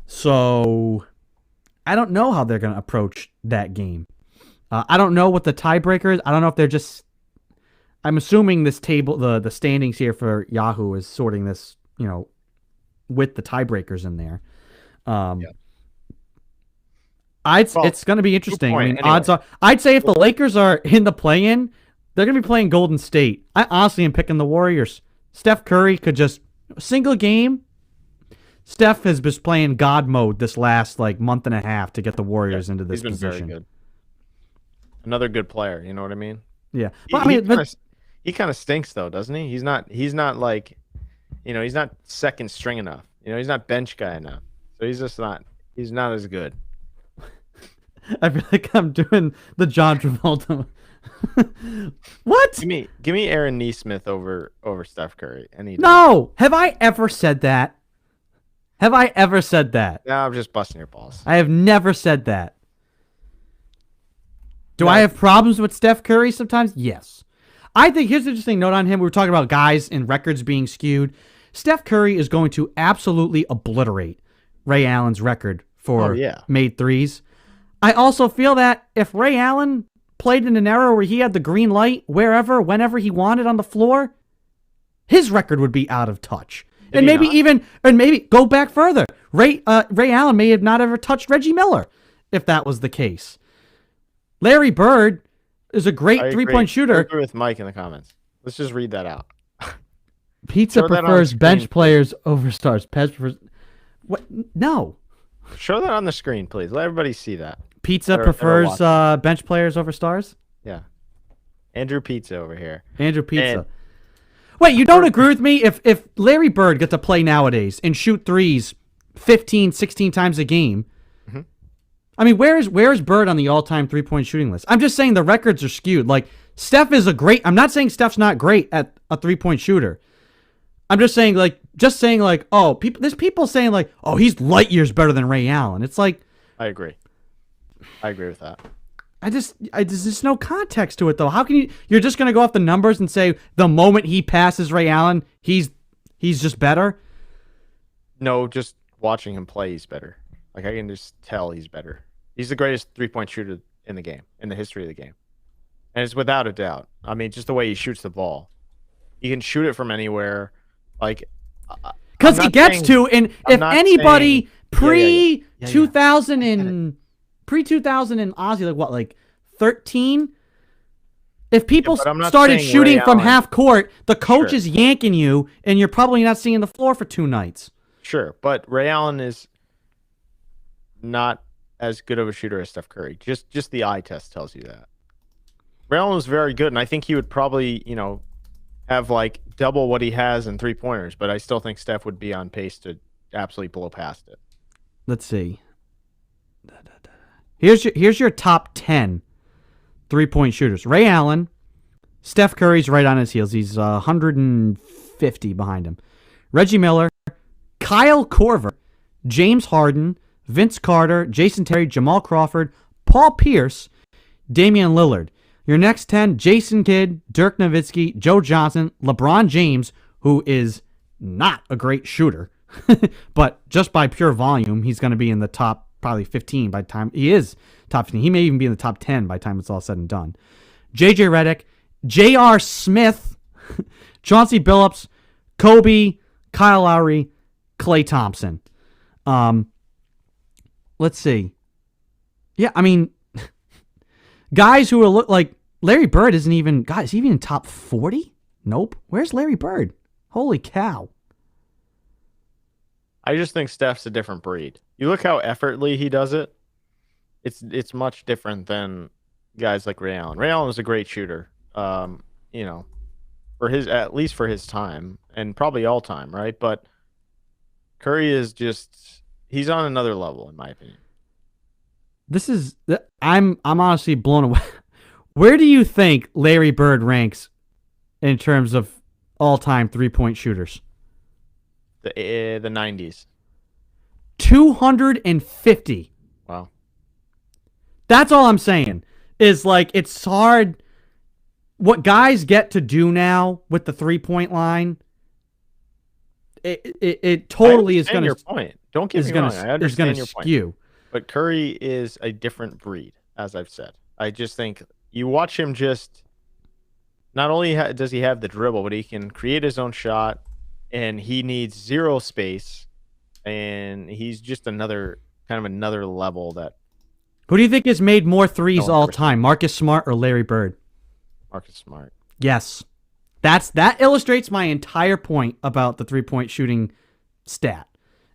So I don't know how they're going to approach that game. I don't know what the tiebreaker is. I don't know if they're just... I'm assuming this table, the standings here for Yahoo is sorting this, with the tiebreakers in there. Yeah. Well, it's going to be interesting. I point, mean, anyway. odds are, I'd say if the Lakers are in the play-in, they're going to be playing Golden State. I honestly am picking the Warriors. Steph Curry could just single game. Steph has been playing God mode this last month and a half to get the Warriors into this he's been position. very good. Another good player. You know what I mean? Yeah, but He kind of stinks though, doesn't he? He's not like, he's not second string enough. He's not bench guy enough. So he's just not. He's not as good. I feel like I'm doing the John Travolta. What? Give me Aaron Nesmith over Steph Curry. No. Have I ever said that? Have I ever said that? No, I'm just busting your balls. I have never said that. Do I have problems with Steph Curry sometimes? Yes. I think here's the interesting note on him. We were talking about guys and records being skewed. Steph Curry is going to absolutely obliterate Ray Allen's record for made threes. I also feel that if Ray Allen played in an era where he had the green light wherever, whenever he wanted on the floor, his record would be out of touch. And maybe go back further. Ray Allen may have not ever touched Reggie Miller if that was the case. Larry Bird is a great three-point shooter. I agree with Mike in the comments. Let's just read that out. Pizza prefers bench players over stars. Pez prefers... What? No. Show that on the screen, please. Let everybody see that. Pizza prefers bench players over stars? Yeah. Andrew Pizza over here. Andrew Pizza. Wait, you don't agree with me? If Larry Bird got to play nowadays and shoot threes 15, 16 times a game, I mean, where is Bird on the all-time three-point shooting list? I'm just saying the records are skewed. Steph is I'm not saying Steph's not great at a three-point shooter. I'm just saying, there's people saying, oh, he's light years better than Ray Allen. It's like... I agree with that. There's just no context to it, though. How can you're just going to go off the numbers and say the moment he passes Ray Allen, he's just better? No, just watching him play, he's better. I can just tell he's better. He's the greatest three-point shooter in the game, in the history of the game. And it's without a doubt. I mean, just the way he shoots the ball. He can shoot it from anywhere. Because he gets to, and if anybody pre-2000 and pre-2000 and Ozzy, 13? If people started shooting from half court, the coach is yanking you, and you're probably not seeing the floor for 2 nights. Sure, but Ray Allen is not as good of a shooter as Steph Curry. Just the eye test tells you that. Ray Allen was very good, and I think he would probably, have double what he has in three-pointers, but I still think Steph would be on pace to absolutely blow past it. Let's see. Here's your top 10 three-point shooters. Ray Allen, Steph Curry's right on his heels. He's 150 behind him. Reggie Miller, Kyle Korver, James Harden, Vince Carter, Jason Terry, Jamal Crawford, Paul Pierce, Damian Lillard. Your next 10, Jason Kidd, Dirk Nowitzki, Joe Johnson, LeBron James, who is not a great shooter, but just by pure volume, he's going to be in the top probably 15 by the time he is top 15. He may even be in the top 10 by the time it's all said and done. JJ Redick, J.R. Smith, Chauncey Billups, Kobe, Kyle Lowry, Klay Thompson. Let's see. Yeah, I mean, guys who are like Larry Bird isn't even, guys, is he even in top 40? Nope. Where's Larry Bird? Holy cow. I just think Steph's a different breed. You look how effortlessly he does it. It's much different than guys like Ray Allen. Ray Allen was a great shooter. For at least for his time, and probably all time, right? But Curry is he's on another level in my opinion. I'm honestly blown away. Where do you think Larry Bird ranks in terms of all-time three-point shooters? The 90s. 250. Wow. That's all I'm saying. Is it's hard. What guys get to do now with the three-point line, it totally is going to. Your point. Don't get me wrong. I understand your skew. Point. But Curry is a different breed, as I've said. I just think you watch him not only does he have the dribble, but he can create his own shot, and he needs zero space, and he's just another level that Who do you think has made more threes No, all time, Marcus Smart or Larry Bird? Marcus Smart. Yes. That illustrates my entire point about the 3-point shooting stat.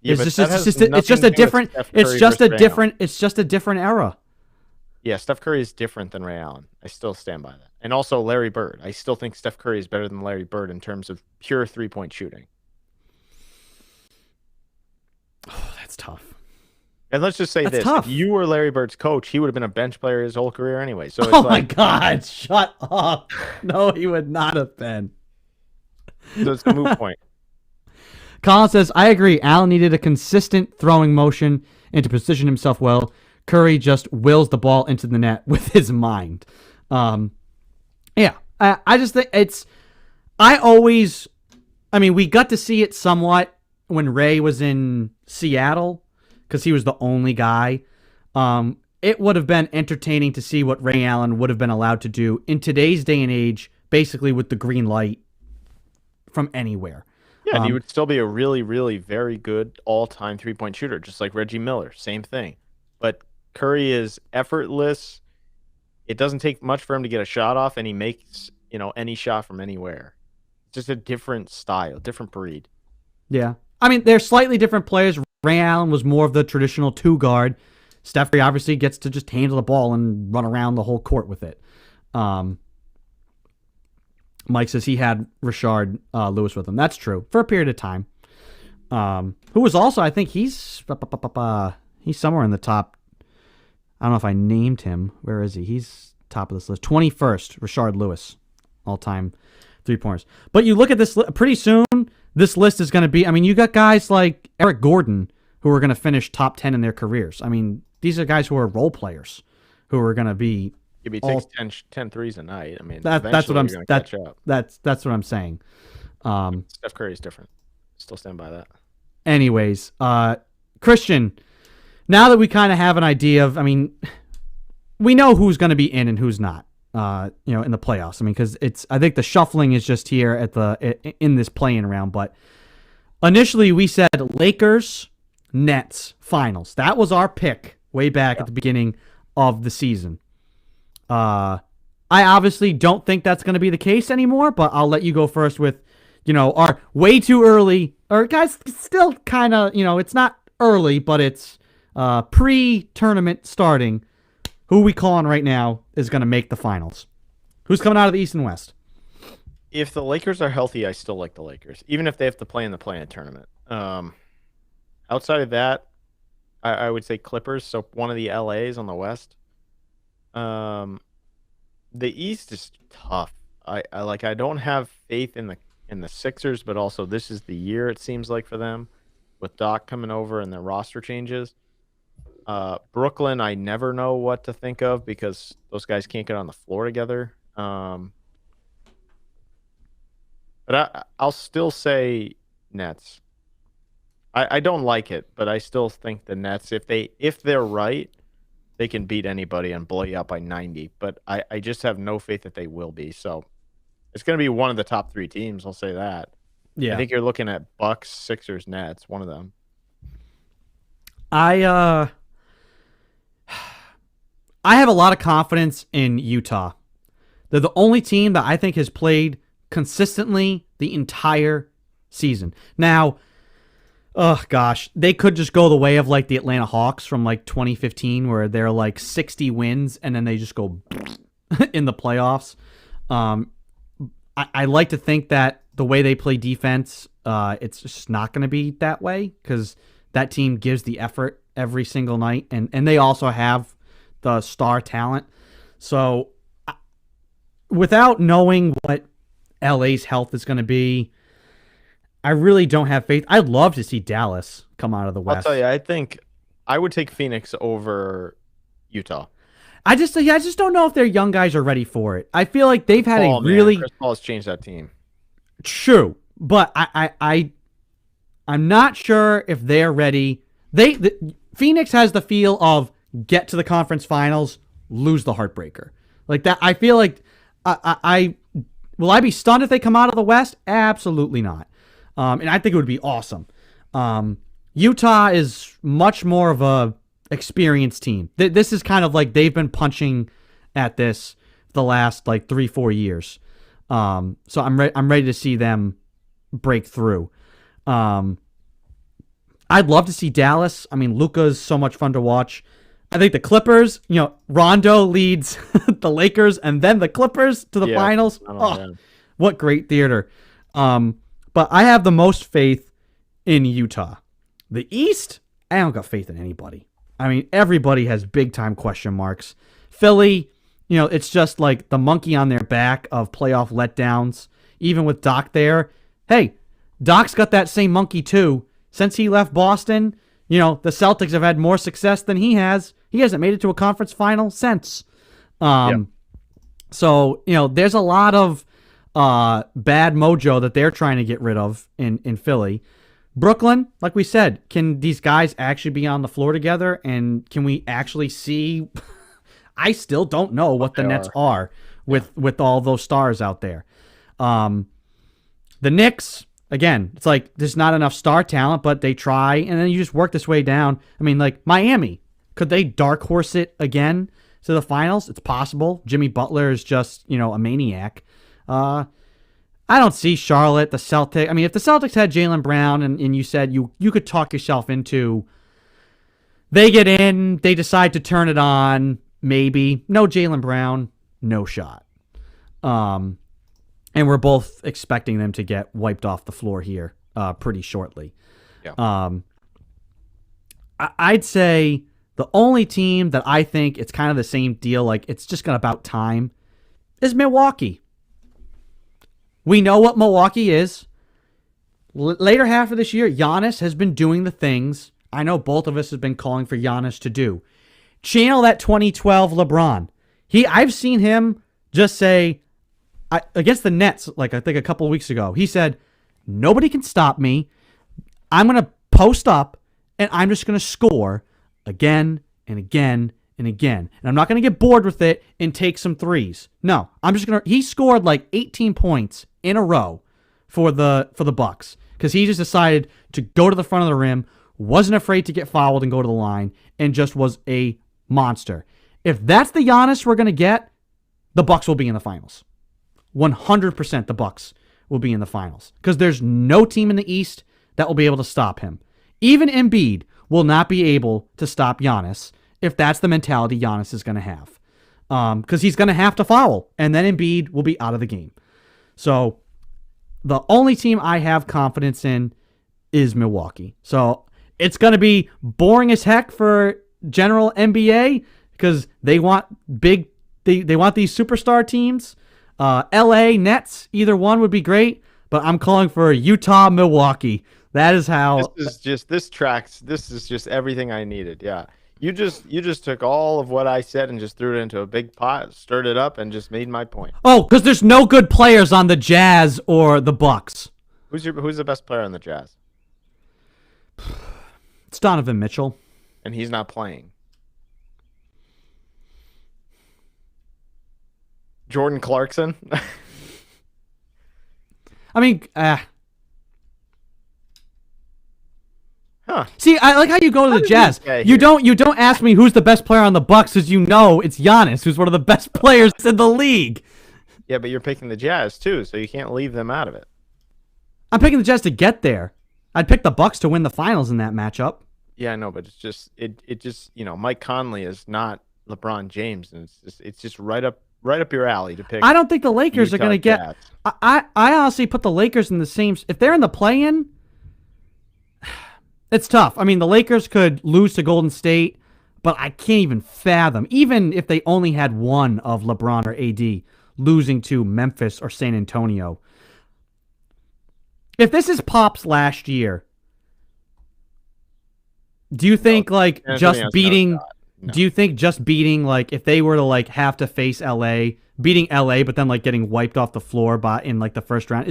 Yeah, It's but just, that it's has just, it's just nothing a to do with different. Steph It's Curry just a versus Ray different. It's just a different era. Yeah, Steph Curry is different than Ray Allen. I still stand by that. And also Larry Bird. I still think Steph Curry is better than Larry Bird in terms of pure 3-point shooting. Oh, that's tough. And let's just say That's this: tough. if you were Larry Bird's coach, he would have been a bench player his whole career anyway. So it's Oh my like, God! Shut up. No, he would not have been. so it's a moot point. Colin says, I agree. Allen needed a consistent throwing motion and to position himself well. Curry just wills the ball into the net with his mind. Yeah, I just think we got to see it somewhat when Ray was in Seattle because he was the only guy. It would have been entertaining to see what Ray Allen would have been allowed to do in today's day and age, basically with the green light from anywhere. Yeah, and he would still be a really, really very good all-time 3-point shooter, just like Reggie Miller. Same thing. But Curry is effortless. It doesn't take much for him to get a shot off, and he makes, any shot from anywhere. It's just a different style, different breed. Yeah. I mean, they're slightly different players. Ray Allen was more of the traditional 2-guard. Steph Curry obviously gets to just handle the ball and run around the whole court with it. Mike says he had Rashard Lewis with him. That's true. For a period of time. Who was also, I think he's somewhere in the top. I don't know if I named him. Where is he? He's top of this list. 21st, Rashard Lewis. All-time 3-pointers. But you look at this, pretty soon, this list is going to be, you got guys like Eric Gordon who are going to finish top 10 in their careers. These are guys who are role players who are going to be. If he takes 10 threes a night, that's what I'm. you're gonna catch up. That's what I'm saying. Steph Curry is different. Still stand by that. Anyways, Christian, now that we kind of have an idea of, we know who's going to be in and who's not. In the playoffs. Because I think the shuffling is just here in this play-in round. But initially, we said Lakers, Nets, finals. That was our pick way back at the beginning of the season. I obviously don't think that's going to be the case anymore, but I'll let you go first with, our way too early, or guys, still kind of, it's not early, but it's pre-tournament starting. Who we calling right now is going to make the finals? Who's coming out of the East and West? If the Lakers are healthy, I still like the Lakers, even if they have to play in the play-in tournament. Outside of that, I would say Clippers, so one of the LAs on the West. The East is tough. I don't have faith in the Sixers, but also this is the year, it seems like, for them, with Doc coming over and the roster changes. Brooklyn, I never know what to think of because those guys can't get on the floor together. But I'll still say Nets. I don't like it, but I still think the Nets, if they're right, they can beat anybody and blow you up by 90. But I just have no faith that they will be. So it's going to be one of the top 3 teams. I'll say that. Yeah. I think you're looking at Bucks, Sixers, Nets, one of them. I have a lot of confidence in Utah. They're the only team that I think has played consistently the entire season. Now, oh gosh, they could just go the way of like the Atlanta Hawks from like 2015 where they're like 60 wins and then they just go in the playoffs. I like to think that the way they play defense, it's just not going to be that way because that team gives the effort every single night, and they also have the star talent. So without knowing what LA's health is going to be, I really don't have faith. I'd love to see Dallas come out of the West. I'll tell you, I think I would take Phoenix over Utah. I just don't know if their young guys are ready for it. I feel like they've had Chris Paul has changed that team. True, but I'm not sure if they're ready. Phoenix has the feel of get to the conference finals, lose the heartbreaker. Like that, I feel like will I be stunned if they come out of the West? Absolutely not. And I think it would be awesome. Utah is much more of experienced team. This is kind of like they've been punching at this the last like 3-4 years. So I'm ready to see them break through. I'd love to see Dallas. I mean, Luka's so much fun to watch. I think the Clippers, Rondo leads the Lakers and then the Clippers to the finals. What great theater. But I have the most faith in Utah. The East, I don't got faith in anybody. I mean, everybody has big-time question marks. Philly, it's just like the monkey on their back of playoff letdowns. Even with Doc there. Hey, Doc's got that same monkey too. Since he left Boston, the Celtics have had more success than he has. He hasn't made it to a conference final since. So, there's a lot of bad mojo that they're trying to get rid of in Philly. Brooklyn, like we said, can these guys actually be on the floor together? And can we actually see? I still don't know what the Nets are with all those stars out there. The Knicks, again, it's like there's not enough star talent, but they try, and then you just work this way down. I mean, like Miami, could they dark horse it again to the finals? It's possible. Jimmy Butler is just, a maniac. I don't see Charlotte, the Celtics. I mean, if the Celtics had Jaylen Brown and you said you could talk yourself into, they get in, they decide to turn it on, maybe. No Jaylen Brown, no shot. And we're both expecting them to get wiped off the floor here pretty shortly. Yeah. I'd say the only team that I think it's kind of the same deal, like it's just about time, is Milwaukee. We know what Milwaukee is. Later half of this year, Giannis has been doing the things I know both of us have been calling for Giannis to do. Channel that 2012 LeBron. I've seen him just say, against the Nets, like I think a couple of weeks ago, he said, nobody can stop me. I'm going to post up, and I'm just going to score again and again and again. And I'm not going to get bored with it and take some threes. No, I'm just going to... He scored like 18 points in a row for the Bucks because he just decided to go to the front of the rim, wasn't afraid to get fouled and go to the line, and just was a monster. If that's the Giannis we're going to get, the Bucks will be in the finals. 100% the Bucks will be in the finals because there's no team in the East that will be able to stop him. Even Embiid will not be able to stop Giannis if that's the mentality Giannis is going to have. Because he's going to have to foul, and then Embiid will be out of the game. So the only team I have confidence in is Milwaukee. So it's going to be boring as heck for general NBA because they want they want these superstar teams. LA, Nets, either one would be great, but I'm calling for Utah, Milwaukee. That is how this is just everything I needed. Yeah. You just took all of what I said and just threw it into a big pot, stirred it up, and just made my point. Oh, because there's no good players on the Jazz or the Bucks. Who's the best player on the Jazz? It's Donovan Mitchell. And he's not playing. Jordan Clarkson? I mean, Huh. See, I like how you go to the Jazz. You don't ask me who's the best player on the Bucks because you know it's Giannis, who's one of the best players in the league. Yeah, but you're picking the Jazz too, so you can't leave them out of it. I'm picking the Jazz to get there. I'd pick the Bucks to win the finals in that matchup. Yeah, I know, but it just Mike Conley is not LeBron James, and it's just right up your alley to pick. I don't think the Lakers are going to get. I honestly put the Lakers in the same. If they're in the play-in. It's tough. I mean, the Lakers could lose to Golden State, but I can't even fathom, even if they only had one of LeBron or AD, losing to Memphis or San Antonio. If this is Pop's last year, do you think just beating if they were to have to face beating LA, but then getting wiped off the floor in the first round,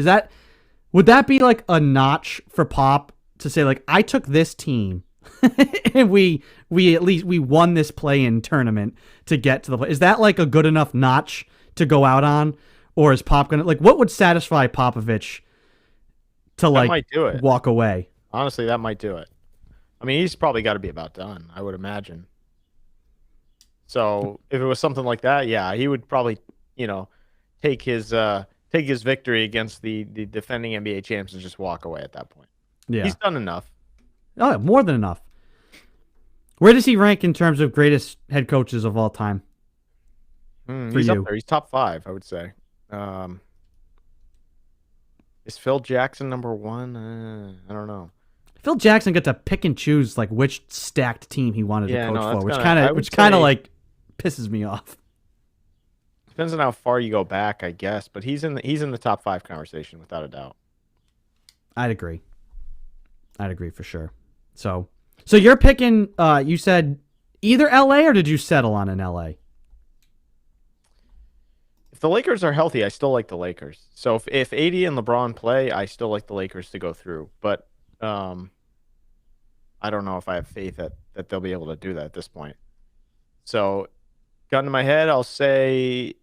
would that be a notch for Pop? To say I took this team and we won this play-in tournament to get to the play. Is that a good enough notch to go out on, or is Pop gonna what would satisfy Popovich to might do it. walk away? Honestly, that might do it. I mean, he's probably got to be about done, I would imagine. So if it was something like that, yeah, he would probably, take his victory against the defending NBA champs and just walk away at that point. Yeah. He's done enough. Oh, more than enough. Where does he rank in terms of greatest head coaches of all time? He's up there. He's top 5, I would say. Is Phil Jackson number 1? I don't know. Phil Jackson got to pick and choose like which stacked team he wanted to coach for, which kind of like pisses me off. Depends on how far you go back, I guess, but he's in the top 5 conversation without a doubt. I'd agree for sure. So you're picking. You said either LA or did you settle on an LA? If the Lakers are healthy, I still like the Lakers. So if AD and LeBron play, I still like the Lakers to go through. But I don't know if I have faith that they'll be able to do that at this point. So, gun to my head, I'll say.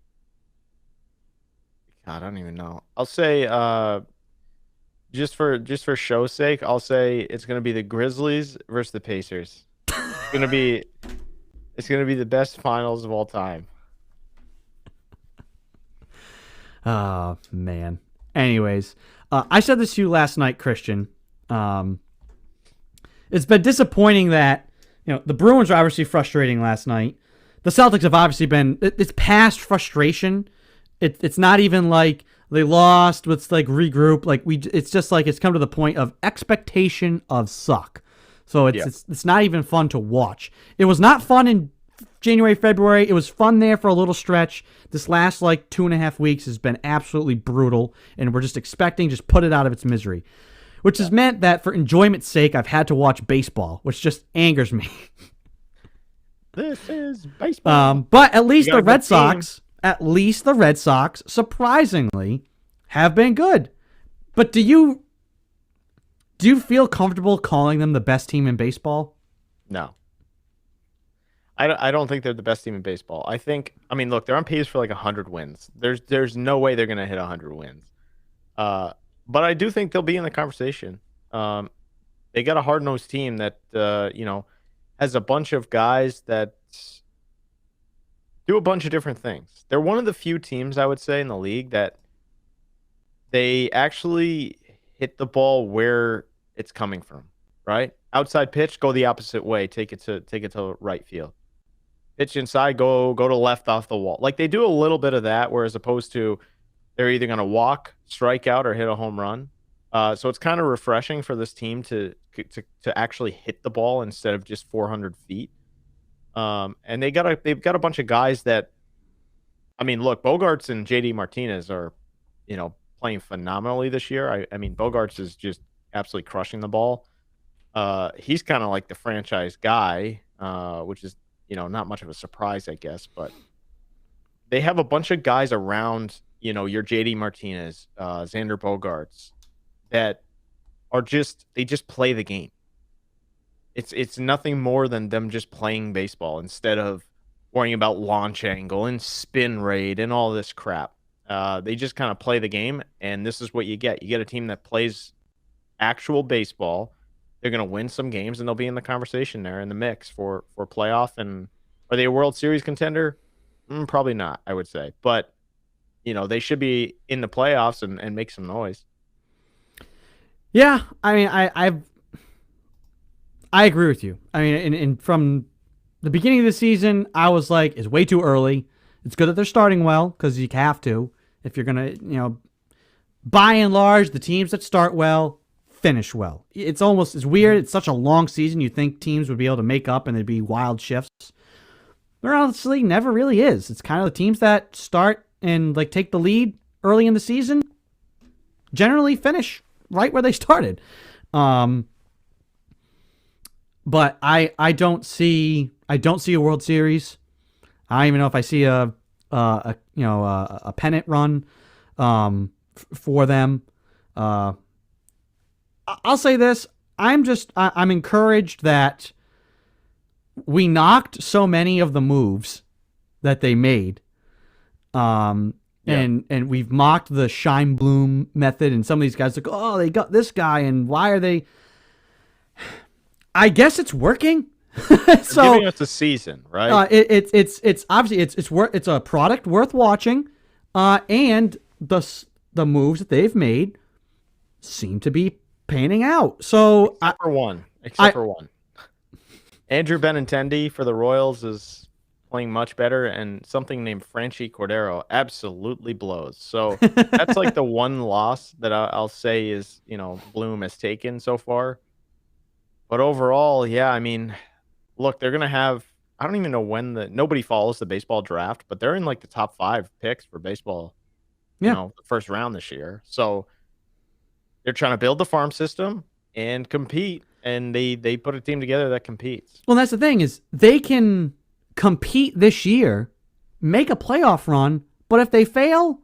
God, I don't even know. I'll say, just for show's sake, I'll say it's gonna be the Grizzlies versus the Pacers. It's gonna be the best finals of all time. Oh, man. Anyways, I said this to you last night, Christian. It's been disappointing that, the Bruins are obviously frustrating last night. The Celtics have obviously been, it's past frustration. It's not even like they lost, let's like regroup. It's just like it's come to the point of expectation of suck. So it's not even fun to watch. It was not fun in January, February. It was fun there for a little stretch. This last 2.5 weeks has been absolutely brutal, and we're just expecting just put it out of its misery, which has meant that for enjoyment's sake, I've had to watch baseball, which just angers me. This is baseball. But at least the Red Sox, surprisingly, have been good. But do you feel comfortable calling them the best team in baseball? No. I don't think they're the best team in baseball. Look, they're on pace for 100 wins. There's no way they're going to hit 100 wins. But I do think they'll be in the conversation. They got a hard-nosed team that, has a bunch of guys that do a bunch of different things. They're one of the few teams, I would say, in the league that they actually hit the ball where it's coming from, right? Outside pitch, go the opposite way, take it to right field. Pitch inside, go to left off the wall. They do a little bit of that, whereas opposed to they're either going to walk, strike out, or hit a home run. So it's kind of refreshing for this team to actually hit the ball instead of just 400 feet. And they've got a bunch of guys that, look, Bogarts and JD Martinez are, playing phenomenally this year. Bogarts is just absolutely crushing the ball. He's kind of like the franchise guy, which is, not much of a surprise, I guess. But they have a bunch of guys around, your JD Martinez, Xander Bogaerts, that are they just play the game. It's nothing more than them just playing baseball instead of worrying about launch angle and spin rate and all this crap. They just kind of play the game, and this is what you get. You get a team that plays actual baseball. They're going to win some games, and they'll be in the conversation there in the mix for playoff. And are they a World Series contender? Probably not, I would say. But, they should be in the playoffs and make some noise. Yeah, I agree with you. And from the beginning of the season, I was like, it's way too early. It's good that they're starting well because you have to. If you're going to, by and large, the teams that start well finish well. It's weird. It's such a long season. You think teams would be able to make up and there'd be wild shifts. There honestly never really is. It's kind of the teams that start and take the lead early in the season generally finish right where they started. But I don't see a World Series. I don't even know if I see a pennant run for them. I'll say this: I'm encouraged that we knocked so many of the moves that they made. And we've mocked the shine bloom method, and some of these guys like, oh, they got this guy, and why are they? I guess it's working. So giving us a season, right? It's obviously it's a product worth watching, and the moves that they've made seem to be panning out. So except for one. Andrew Benintendi for the Royals is playing much better, and something named Franchi Cordero absolutely blows. So that's like the one loss that I'll say is, Bloom has taken so far. But overall, yeah, I mean, look, they're going to have, I don't even know nobody follows the baseball draft, but they're in like the top 5 picks for baseball, the first round this year. So they're trying to build the farm system and compete, and they put a team together that competes. Well, that's the thing is they can compete this year, make a playoff run, but if they fail,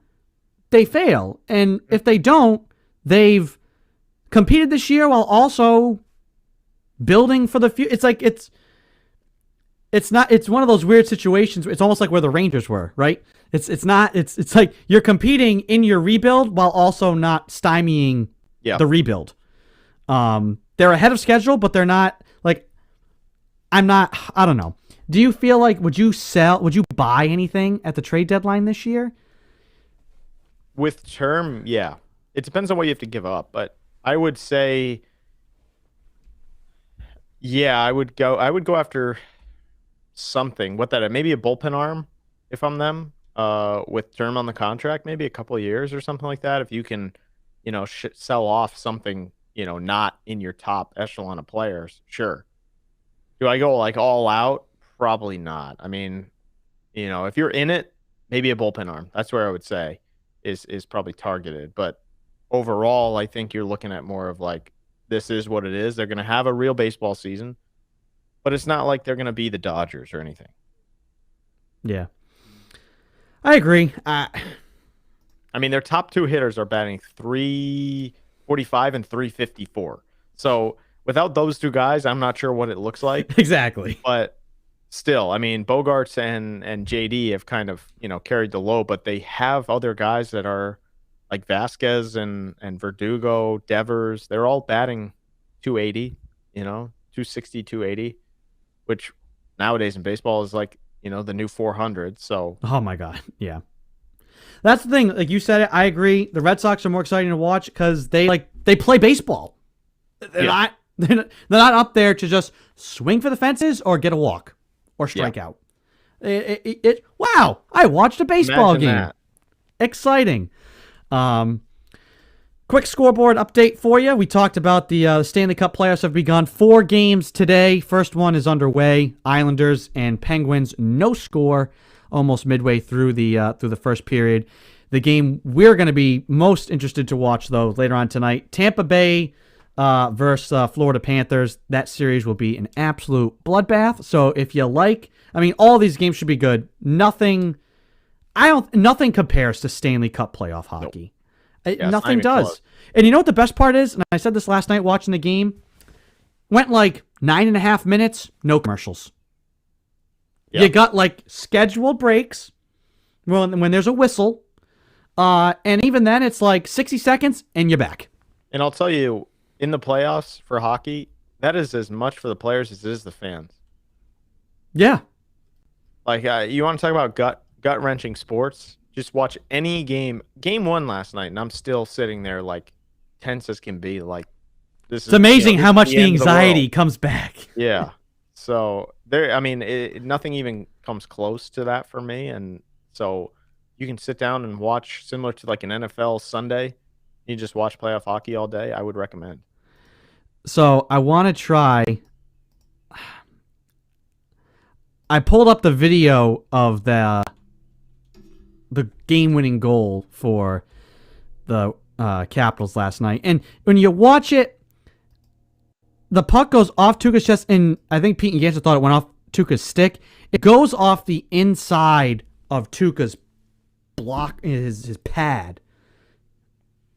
they fail. And if they don't, they've competed this year while also building for the future. It's like it's one of those weird situations. It's almost like where the Rangers were, right? It's like you're competing in your rebuild while also not stymieing the rebuild. They're ahead of schedule, but they're not like, I don't know. Do you feel like, would you buy anything at the trade deadline this year? With term, yeah. It depends on what you have to give up, but I would say, yeah, I would go after something. Maybe a bullpen arm if I'm them, with term on the contract, maybe a couple of years or something like that. If you can, sell off something, not in your top echelon of players, sure. Do I go like all out? Probably not. I mean, if you're in it, maybe a bullpen arm. That's where I would say is probably targeted. But overall, I think you're looking at more of like, this is what it is. They're going to have a real baseball season, but it's not like they're going to be the Dodgers or anything. Yeah. I agree. I mean, their top 2 hitters are batting 345 and 354. So without those 2 guys, I'm not sure what it looks like. Exactly. But still, I mean, Bogarts and JD have kind of, carried the load, but they have other guys that are like Vasquez and Verdugo, Devers. They're all batting 280, 260, 280, which nowadays in baseball is like, the new 400. So, oh my God. Yeah. That's the thing. Like you said it, I agree. The Red Sox are more exciting to watch because they play baseball. They're not up there to just swing for the fences or get a walk or strike out. Wow, I watched a baseball game. That. Exciting. Quick scoreboard update for you. We talked about the Stanley Cup playoffs have begun. 4 games today. First one is underway. Islanders and Penguins, no score, almost midway through the first period. The game we're going to be most interested to watch, though, later on tonight, Tampa Bay versus Florida Panthers. That series will be an absolute bloodbath. So if you all these games should be good. Nothing compares to Stanley Cup playoff hockey. Nope. Nothing does. Close. And you know what the best part is? And I said this last night watching the game. Went like 9.5 minutes, no commercials. Yep. You got like scheduled breaks when there's a whistle. And even then it's like 60 seconds and you're back. And I'll tell you, in the playoffs for hockey, that is as much for the players as it is the fans. Yeah. Like, you want to talk about gut-wrenching sports? Just watch any game. Game 1 last night, and I'm still sitting there like tense as can be. Like, it's amazing how much the anxiety comes back. Yeah. So nothing even comes close to that for me. And so you can sit down and watch, similar to like an NFL Sunday. You just watch playoff hockey all day. I would recommend. So I want to try. I pulled up the video of the game-winning goal for the Capitals last night. And when you watch it, the puck goes off Tuukka's chest, and I think Pete and Ganser thought it went off Tuukka's stick. It goes off the inside of Tuukka's block, his pad.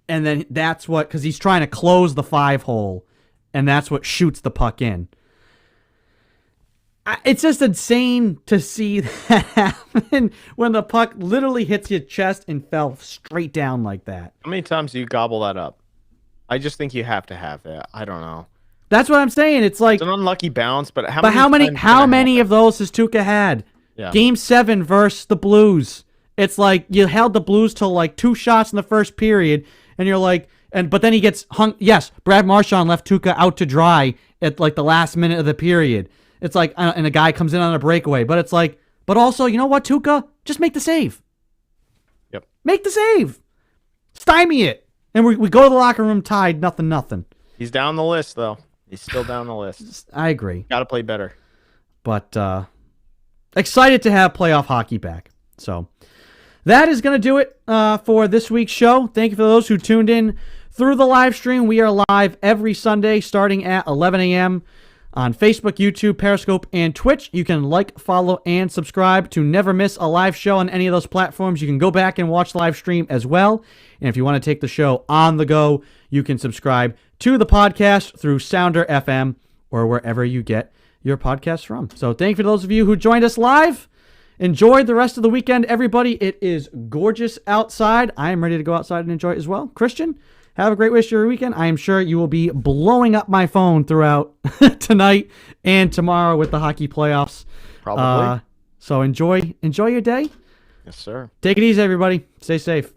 And then that's what, because he's trying to close the 5-hole, and that's what shoots the puck in. It's just insane to see that happen when the puck literally hits your chest and fell straight down like that. How many times do you gobble that up? I just think you have to have that. I don't know. That's what I'm saying. It's like, It's an unlucky bounce, but how many of those has Tuukka had? Yeah. Game 7 versus the Blues. It's like you held the Blues to like 2 shots in the first period, and you're like, but then he gets hung. Yes, Brad Marchand left Tuukka out to dry at like the last minute of the period. It's like, and a guy comes in on a breakaway, but it's like, but also, you know what, Tuukka? Just make the save. Yep. Make the save. Stymie it. And we go to the locker room tied, 0-0. He's down the list, though. He's still down the list. I agree. Got to play better. But excited to have playoff hockey back. So that is going to do it for this week's show. Thank you for those who tuned in through the live stream. We are live every Sunday starting at 11 a.m. on Facebook, YouTube, Periscope, and Twitch. You can like, follow, and subscribe to never miss a live show on any of those platforms. You can go back and watch the live stream as well. And if you want to take the show on the go, you can subscribe to the podcast through Sounder FM or wherever you get your podcast from. So thank you for those of you who joined us live. Enjoy the rest of the weekend, everybody. It is gorgeous outside. I am ready to go outside and enjoy it as well. Christian, have a great rest of your weekend. I am sure you will be blowing up my phone throughout tonight and tomorrow with the hockey playoffs. Probably. So enjoy your day. Yes, sir. Take it easy, everybody. Stay safe.